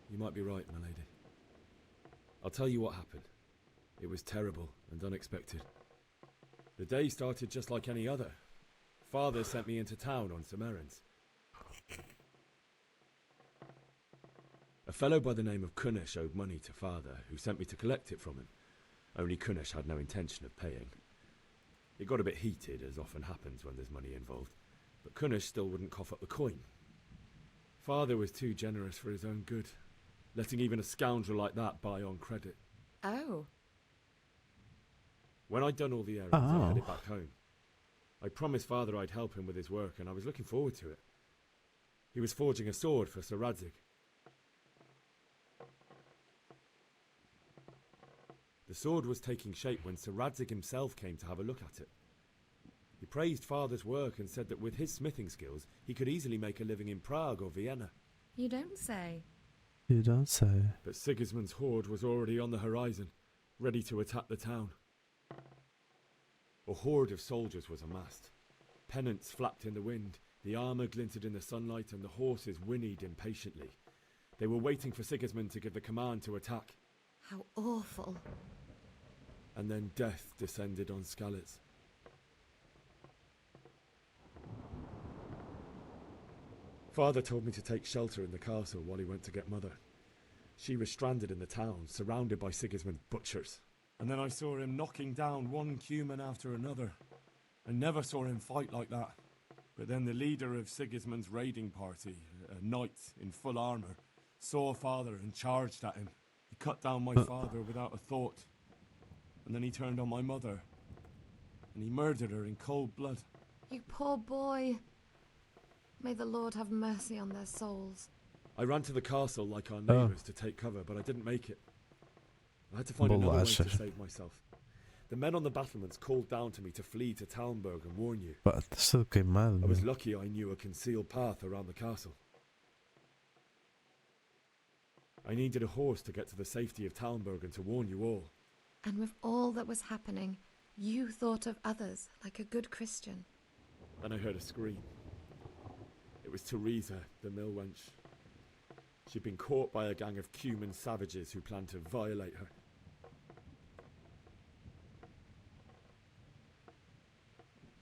You might be right, my lady. I'll tell you what happened. It was terrible and unexpected. The day started just like any other. Father sent me into town on some errands. A fellow by the name of Kunish owed money to Father, who sent me to collect it from him. Only Kunish had no intention of paying. It got a bit heated, as often happens when there's money involved, but Kunish still wouldn't cough up the coin. Father was too generous for his own good, letting even a scoundrel like that buy on credit. Oh. When I'd done all the errands, I headed back home. I promised Father I'd help him with his work, and I was looking forward to it. He was forging a sword for Sir Radzig. The sword was taking shape when Sir Radzig himself came to have a look at it. He praised Father's work and said that with his smithing skills, he could easily make a living in Prague or Vienna. You don't say. You don't say. But Sigismund's horde was already on the horizon, ready to attack the town. A horde of soldiers was amassed. Pennants flapped in the wind, the armour glinted in the sunlight, and the horses whinnied impatiently. They were waiting for Sigismund to give the command to attack. How awful. And then death descended on Skalitz. Father told me to take shelter in the castle while he went to get Mother. She was stranded in the town, surrounded by Sigismund's butchers. And then I saw him knocking down one Cuman after another. I never saw him fight like that. But then the leader of Sigismund's raiding party, a knight in full armour, saw Father and charged at him. He cut down my father without a thought. And then he turned on my mother. And he murdered her in cold blood. You poor boy. May the Lord have mercy on their souls. I ran to the castle like our neighbours to take cover, but I didn't make it. I had to find another way to save myself. The men on the battlements called down to me to flee to Talmberg and warn you. But still came mad. I was lucky I knew a concealed path around the castle. I needed a horse to get to the safety of Talmberg and to warn you all. And with all that was happening, you thought of others like a good Christian. Then I heard a scream. It was Teresa, the mill wench. She'd been caught by a gang of Cuman savages who planned to violate her.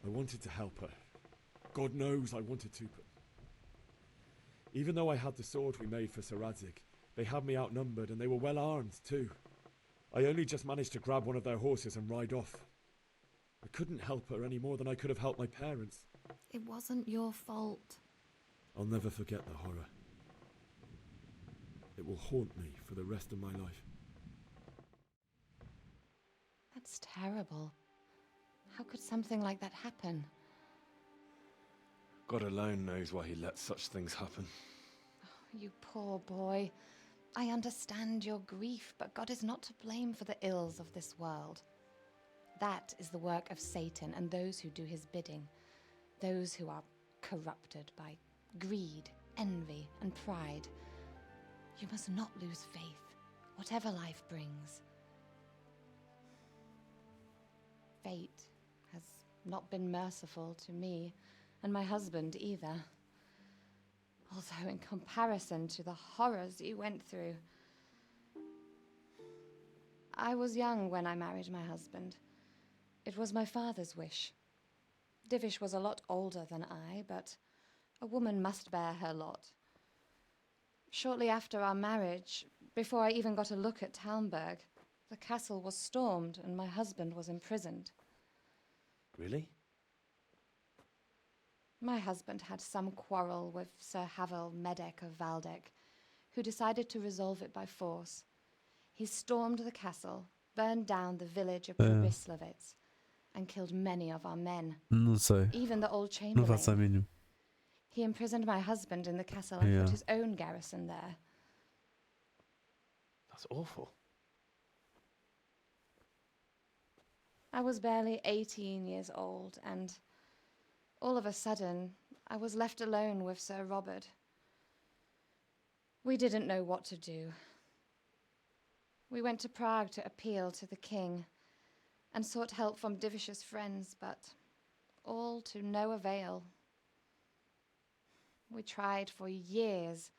I wanted to help her. God knows I wanted to, but... Even though I had the sword we made for Sir Radzig, they had me outnumbered and they were well armed too. I only just managed to grab one of their horses and ride off. I couldn't help her any more than I could have helped my parents. It wasn't your fault. I'll never forget the horror. It will haunt me for the rest of my life. That's terrible. How could something like that happen? God alone knows why he lets such things happen. Oh, you poor boy. I understand your grief, but God is not to blame for the ills of this world. That is the work of Satan and those who do his bidding. Those who are corrupted by greed, envy, and pride. You must not lose faith, whatever life brings. Fate has not been merciful to me, and my husband either. Although in comparison to the horrors you went through. I was young when I married my husband. It was my father's wish. Divish was a lot older than I, but a woman must bear her lot. Shortly after our marriage, before I even got a look at Talmberg, the castle was stormed and my husband was imprisoned. Really? My husband had some quarrel with Sir Havel Medek of Valdek, who decided to resolve it by force. He stormed the castle, burned down the village of Pribyslavitz, and killed many of our men. Não sei. Even the old Não faço a chamberlain. mínima. He imprisoned my husband in the castle and Yeah. put his own garrison there. That's awful. I was barely 18 years old, and all of a sudden, I was left alone with Sir Robert. We didn't know what to do. We went to Prague to appeal to the king and sought help from Divish's friends, but all to no avail. We tried for years,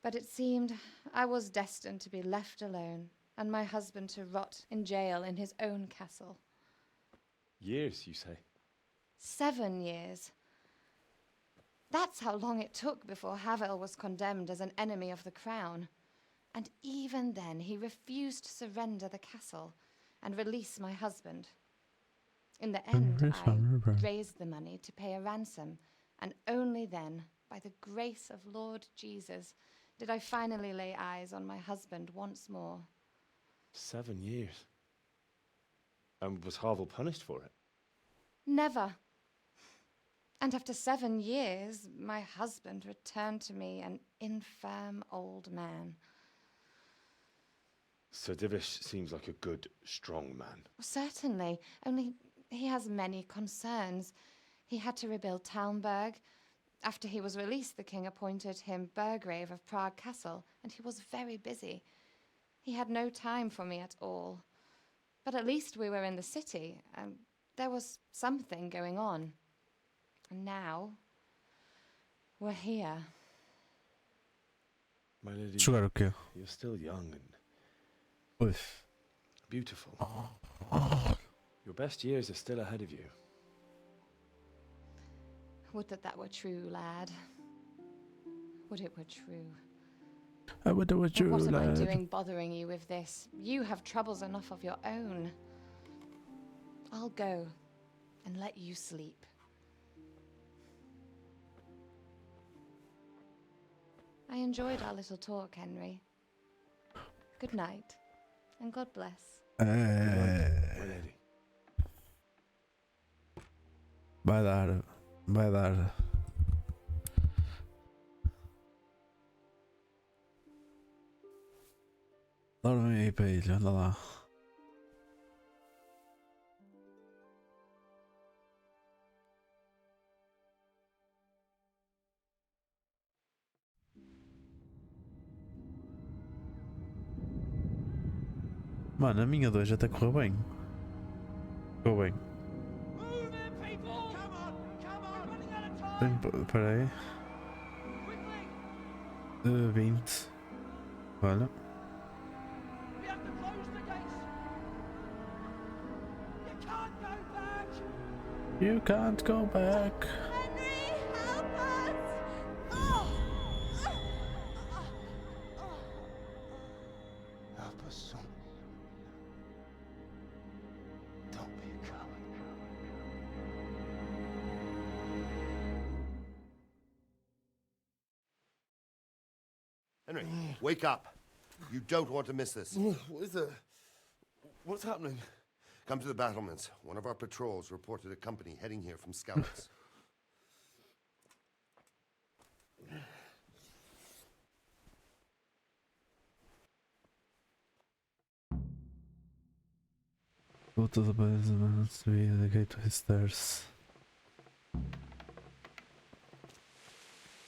but it seemed I was destined to be left alone and my husband to rot in jail in his own castle. Years, you say? 7 years. That's how long it took before Havel was condemned as an enemy of the crown. And even then, he refused to surrender the castle and release my husband. In the end, I raised the money to pay a ransom, and only then, by the grace of Lord Jesus, did I finally lay eyes on my husband once more. 7 years. And was Havel punished for it? Never. And after 7 years, my husband returned to me an infirm old man. Sir Divish seems like a good, strong man. Certainly, only he has many concerns. He had to rebuild Talmberg. After he was released, the king appointed him Burgrave of Prague Castle, and he was very busy. He had no time for me at all. But at least we were in the city, and there was something going on. And now, we're here. My lady, Jogar o quê? you're still young and Ui. beautiful. Your best years are still ahead of you. Would that were true, lad. Would it were true. I would do what you What am I lad. doing bothering you with this? You have troubles enough of your own. I'll go and let you sleep. I enjoyed our little talk, Henry. Good night, and God bless. My lady. Vai dar. Vai dar. Dorme aí, filho. Anda lá. Mano, a minha 2 até correu bem. Correu bem. Espera aí. 20. Olha. You can't go back. Help us, son. Don't be a coward. Henry, wake up. You don't want to miss this. What is it? What's happening? Come to the battlements. One of our patrols reported a company heading here from Scouts. Go to the basement via the gateway stairs.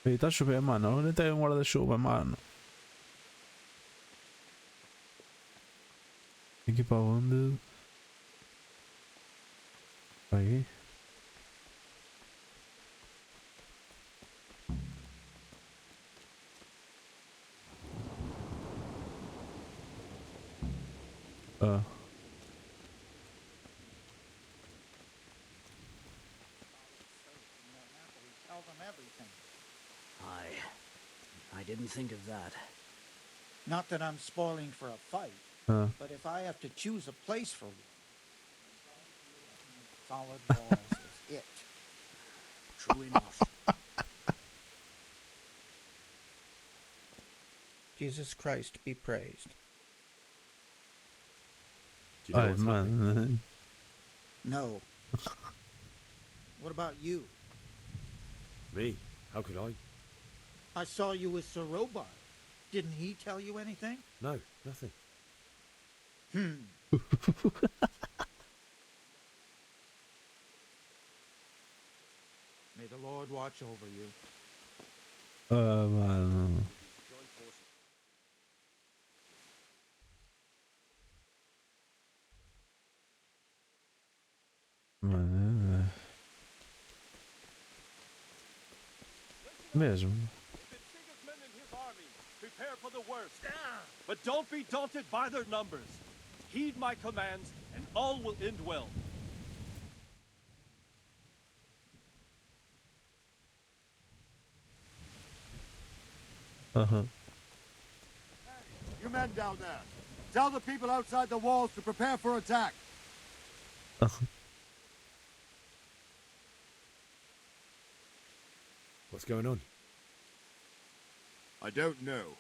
Ehi, tá chovendo, mano. Onde tem um guarda-chuva, mano? Tem que ir pra onde? Aí. Ah. Tell them everything. I didn't think of that. Not that I'm spoiling for a fight, but if I have to choose a place for one, solid walls is it. True enough. Jesus Christ be praised. Do you know Ay, what's happening? man. No. What about you? Me? How could I? I saw you with Sir Robar. Didn't he tell you anything? No, nothing. May the Lord watch over you. Man. Mano. Mesmo. Prepare for the worst. But don't be daunted by their numbers. Heed my commands, and all will end well. You men down there, tell the people outside the walls to prepare for attack. What's going on? I don't know.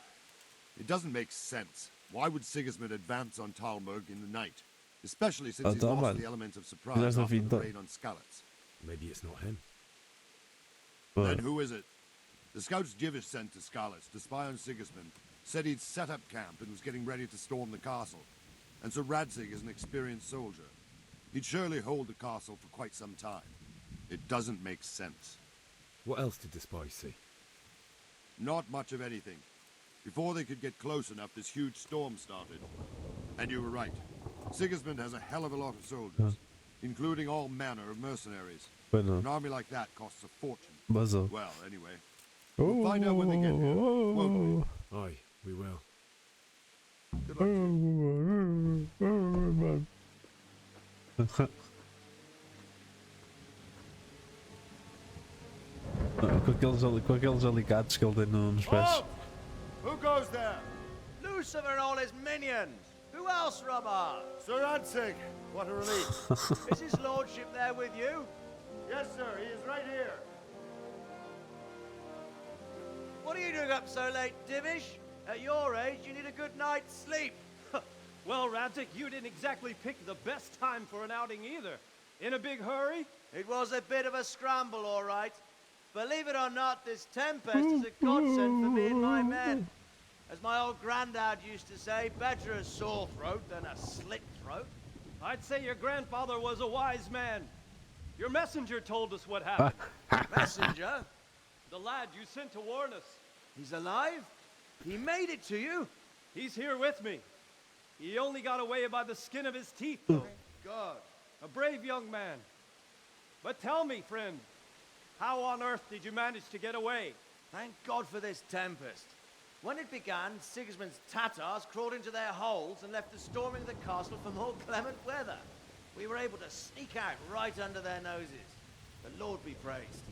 It doesn't make sense. Why would Sigismund advance on Talmberg in the night? Especially since he's lost the element of surprise after the raid on Skalitz. Maybe it's not him. Then who is it? The scouts Jivish sent to Skalitz to spy on Sigismund said he'd set up camp and was getting ready to storm the castle. And Sir Radzig is an experienced soldier. He'd surely hold the castle for quite some time. It doesn't make sense. What else did the spies see? Not much of anything. Before they could get close enough, this huge storm started. And you were right. Sigismund has a hell of a lot of soldiers, including all manner of mercenaries. An army like that costs a fortune. Well, anyway. We'll find out when they get here, won't we? Aye, we will. Good luck to you. Com aqueles alicates que ele tem nos pés. Who goes there? Lucifer and all his minions. Who else, Robert? Sir Radzig. What a relief. Is his lordship there with you? Yes, sir. He is right here. What are you doing up so late, Divish? At your age, you need a good night's sleep. Well, Radzig, you didn't exactly pick the best time for an outing either. In a big hurry? It was a bit of a scramble, all right. Believe it or not, this tempest is a godsend for me and my men. As my old granddad used to say, better a sore throat than a slit throat. I'd say your grandfather was a wise man. Your messenger told us what happened. Messenger? The lad you sent to warn us. He's alive? He made it to you? He's here with me. He only got away by the skin of his teeth, though. God. A brave young man. But tell me, friend, how on earth did you manage to get away? Thank God for this tempest. When it began, Sigismund's Tatars crawled into their holes and left the storming of the castle for more clement weather. We were able to sneak out right under their noses. The Lord be praised.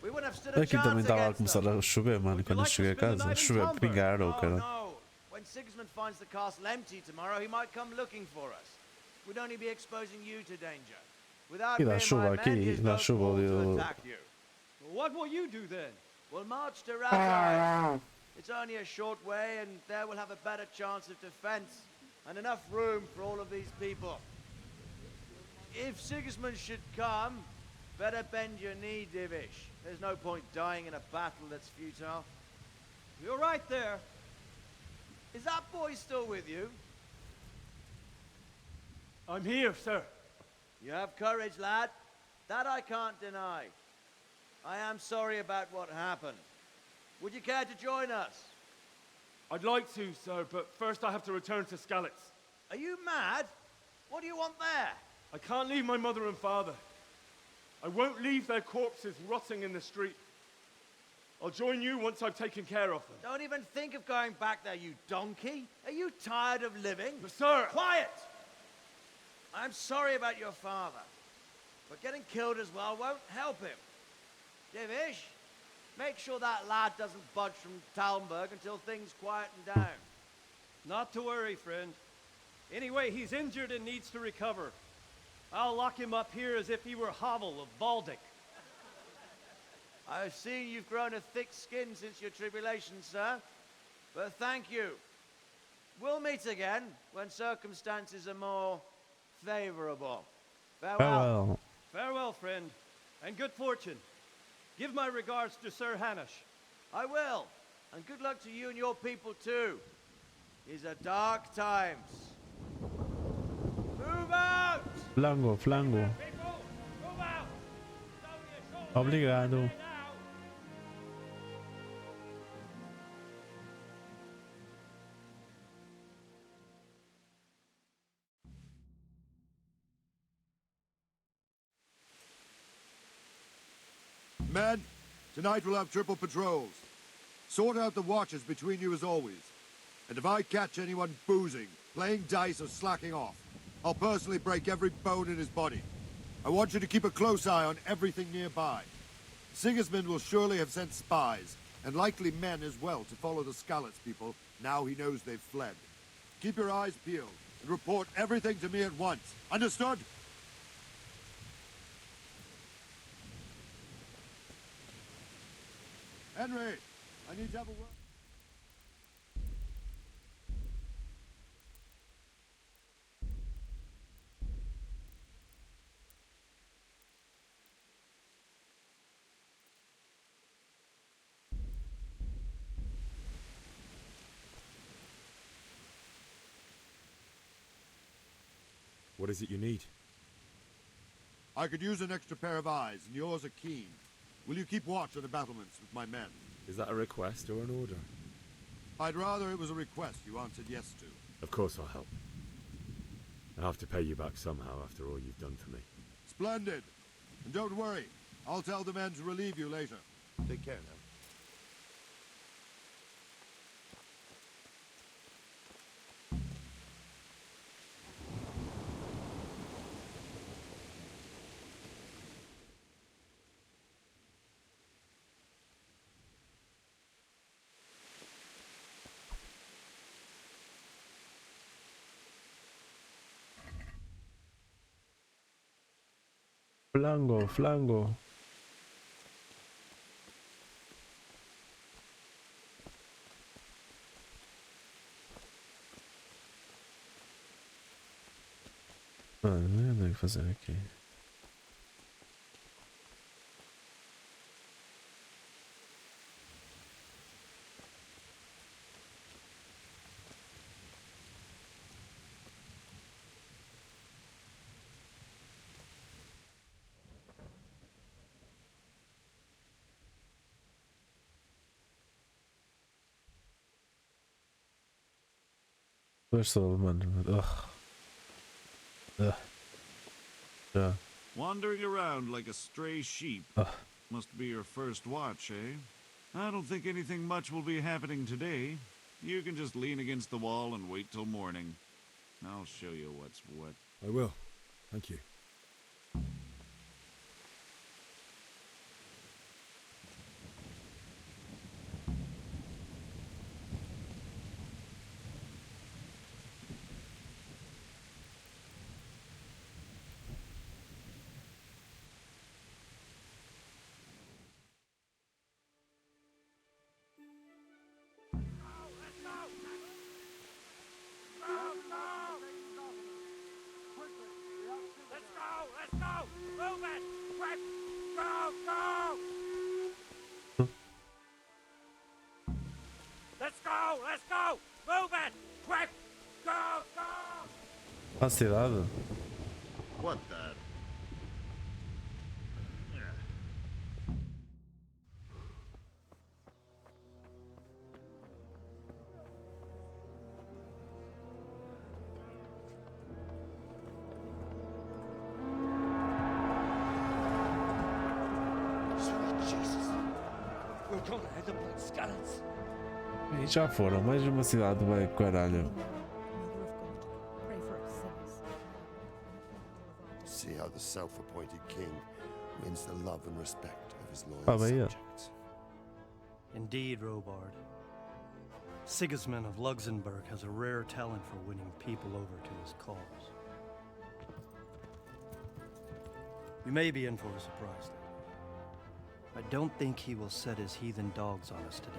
We wouldn't have stood a Aqui chance também estava a against começar them. a chover, mano, quando eu cheguei a casa. Chover, pingar ou cara. No. When Sigismund finds the castle empty tomorrow, he might come looking for us. We'd only be exposing you to danger. Without E me dá and chuva my aqui, men, his dá boat chuva will ali. attack you. What will you do then? We'll march to Radzig. It's only a short way, and there we'll have a better chance of defense and enough room for all of these people. If Sigismund should come, better bend your knee, Divish. There's no point dying in a battle that's futile. You're right there. Is that boy still with you? I'm here, sir. You have courage, lad. That I can't deny. I am sorry about what happened. Would you care to join us? I'd like to, sir, but first I have to return to Skalitz. Are you mad? What do you want there? I can't leave my mother and father. I won't leave their corpses rotting in the street. I'll join you once I've taken care of them. Don't even think of going back there, you donkey. Are you tired of living? But sir! Quiet! I'm sorry about your father, but getting killed as well won't help him. Divish, make sure that lad doesn't budge from Talmberg until things quieten down. Not to worry, friend. Anyway, he's injured and needs to recover. I'll lock him up here as if he were Havel of Baldic. I've seen you've grown a thick skin since your tribulation, sir. But thank you. We'll meet again when circumstances are more favorable. Farewell. Farewell, friend, and good fortune. Give my regards to Sir Hanush. I will. And good luck to you and your people, too. These are dark times. Move out! Flango, flango. Move out! Obrigado. Men, tonight we'll have triple patrols. Sort out the watches between you as always. And if I catch anyone boozing, playing dice or slacking off, I'll personally break every bone in his body. I want you to keep a close eye on everything nearby. Sigismund will surely have sent spies, and likely men as well, to follow the Skalitz people now he knows they've fled. Keep your eyes peeled, and report everything to me at once. Understood? Henry, I need to have a word. What is it you need? I could use an extra pair of eyes, and yours are keen. Will you keep watch on the battlements with my men? Is that a request or an order? I'd rather it was a request you answered yes to. Of course I'll help. I have to pay you back somehow after all you've done for me. Splendid. And don't worry, I'll tell the men to relieve you later. Take care now. Flango, flango. Ah, não tem o que fazer aqui. Estou, mano. Yeah. Wandering around like a stray sheep. Must be your first watch, eh? I don't think anything much will be happening today. You can just lean against the wall and wait till morning. I'll show you what's what. I will. Thank you. A cidade? What the? Sweet Jesus. We're gonna end up like skeletons. E já foram, mais uma cidade vai caralho. See how the self-appointed king wins the love and respect of his loyal Bahia. subjects. Indeed, Robard. Sigismund of Luxembourg has a rare talent for winning people over to his cause. You may be in for a surprise, though. I don't think he will set his heathen dogs on us today.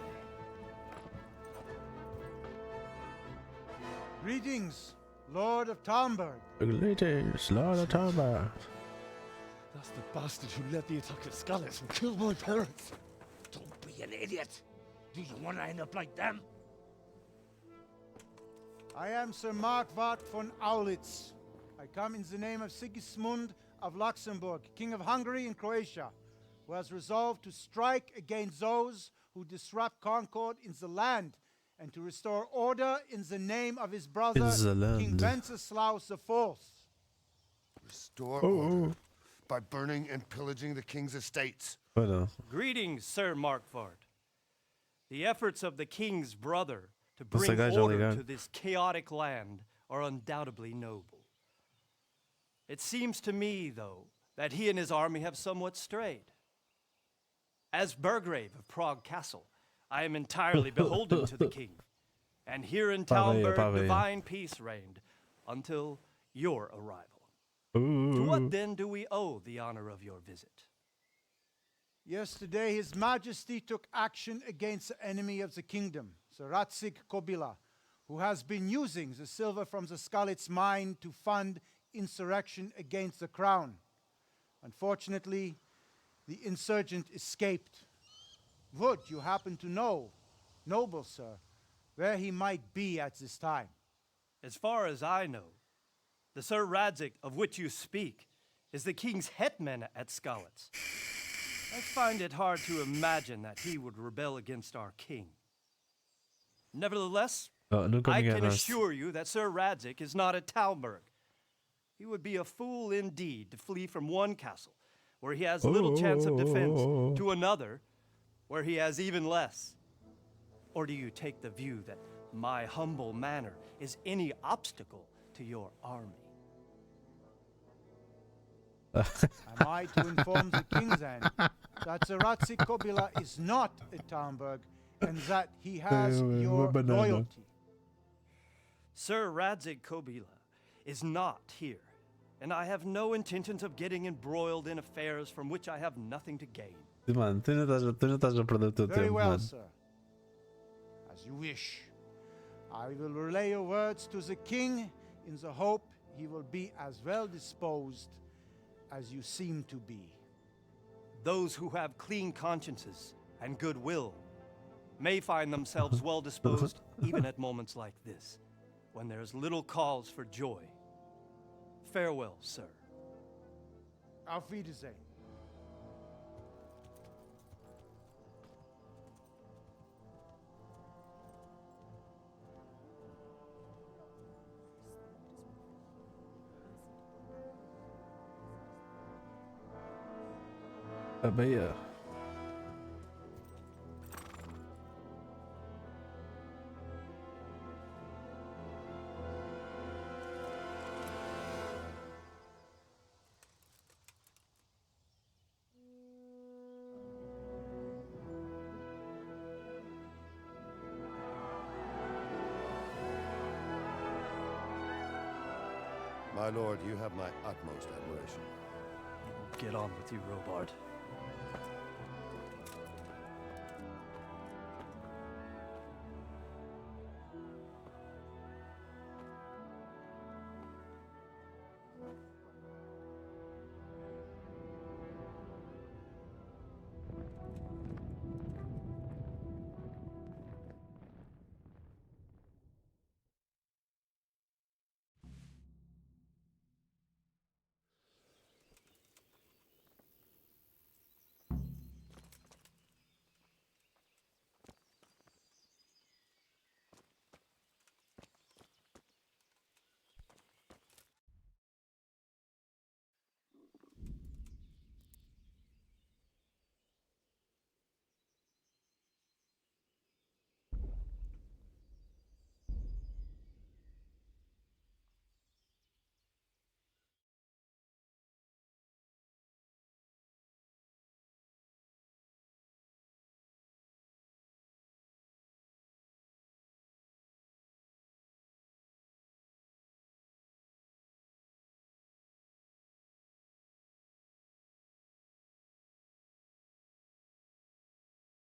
Greetings, Lord of Talmberg. Greetings, Lord of Talmberg. That's the bastard who led the attack at Scallis and killed my parents. Don't be an idiot. Do you want to end up like them? I am Sir Markvart von Aulitz. I come in the name of Sigismund of Luxembourg, King of Hungary and Croatia, who has resolved to strike against those who disrupt concord in the land and to restore order in the name of his brother, King Wenceslaus IV. Restore order by burning and pillaging the king's estates. Greetings, Sir Markvart. The efforts of the king's brother to bring gajo order ligado. to this chaotic land are undoubtedly noble. It seems to me, though, that he and his army have somewhat strayed. As Burgrave of Prague Castle, I am entirely beholden to the king. And here in Talmberg, divine peace reigned until your arrival. To what then do we owe the honor of your visit? Yesterday, His Majesty took action against the enemy of the kingdom, Sir Ratsig Kobila, who has been using the silver from the Skalitz mine to fund insurrection against the crown. Unfortunately, the insurgent escaped. Would you happen to know, noble sir, where he might be at this time? As far as I know, The Sir Radzik of which you speak is the king's hetman at Skalitz. I find it hard to imagine that he would rebel against our king. Nevertheless, I can assure you that Sir Radzik is not at Talmberg. He would be a fool indeed to flee from one castle, where he has little chance of defense, to another, where he has even less. Or do you take the view that my humble manor is any obstacle to your army? Am I to inform the king then that Sir Radzik Kobila is not at Talmberg and that he has your loyalty? Sir Radzik Kobila is not here, and I have no intentions of getting embroiled in affairs from which I have nothing to gain. Mano, tu não estás a perder o teu Very tempo, well, mano. sir. As you wish. I will relay your words to the king in the hope he will be as well disposed as you seem to be. Those who have clean consciences and goodwill may find themselves well disposed even at moments like this, when there's little cause for joy. Farewell, sir. Auf Wiedersehen. Beia. My lord, you have my utmost admiration. Get on with you, Robard.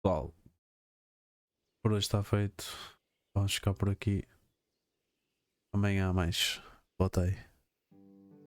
Pessoal, por hoje está feito. Vamos ficar por aqui. Amanhã há mais. Voltei.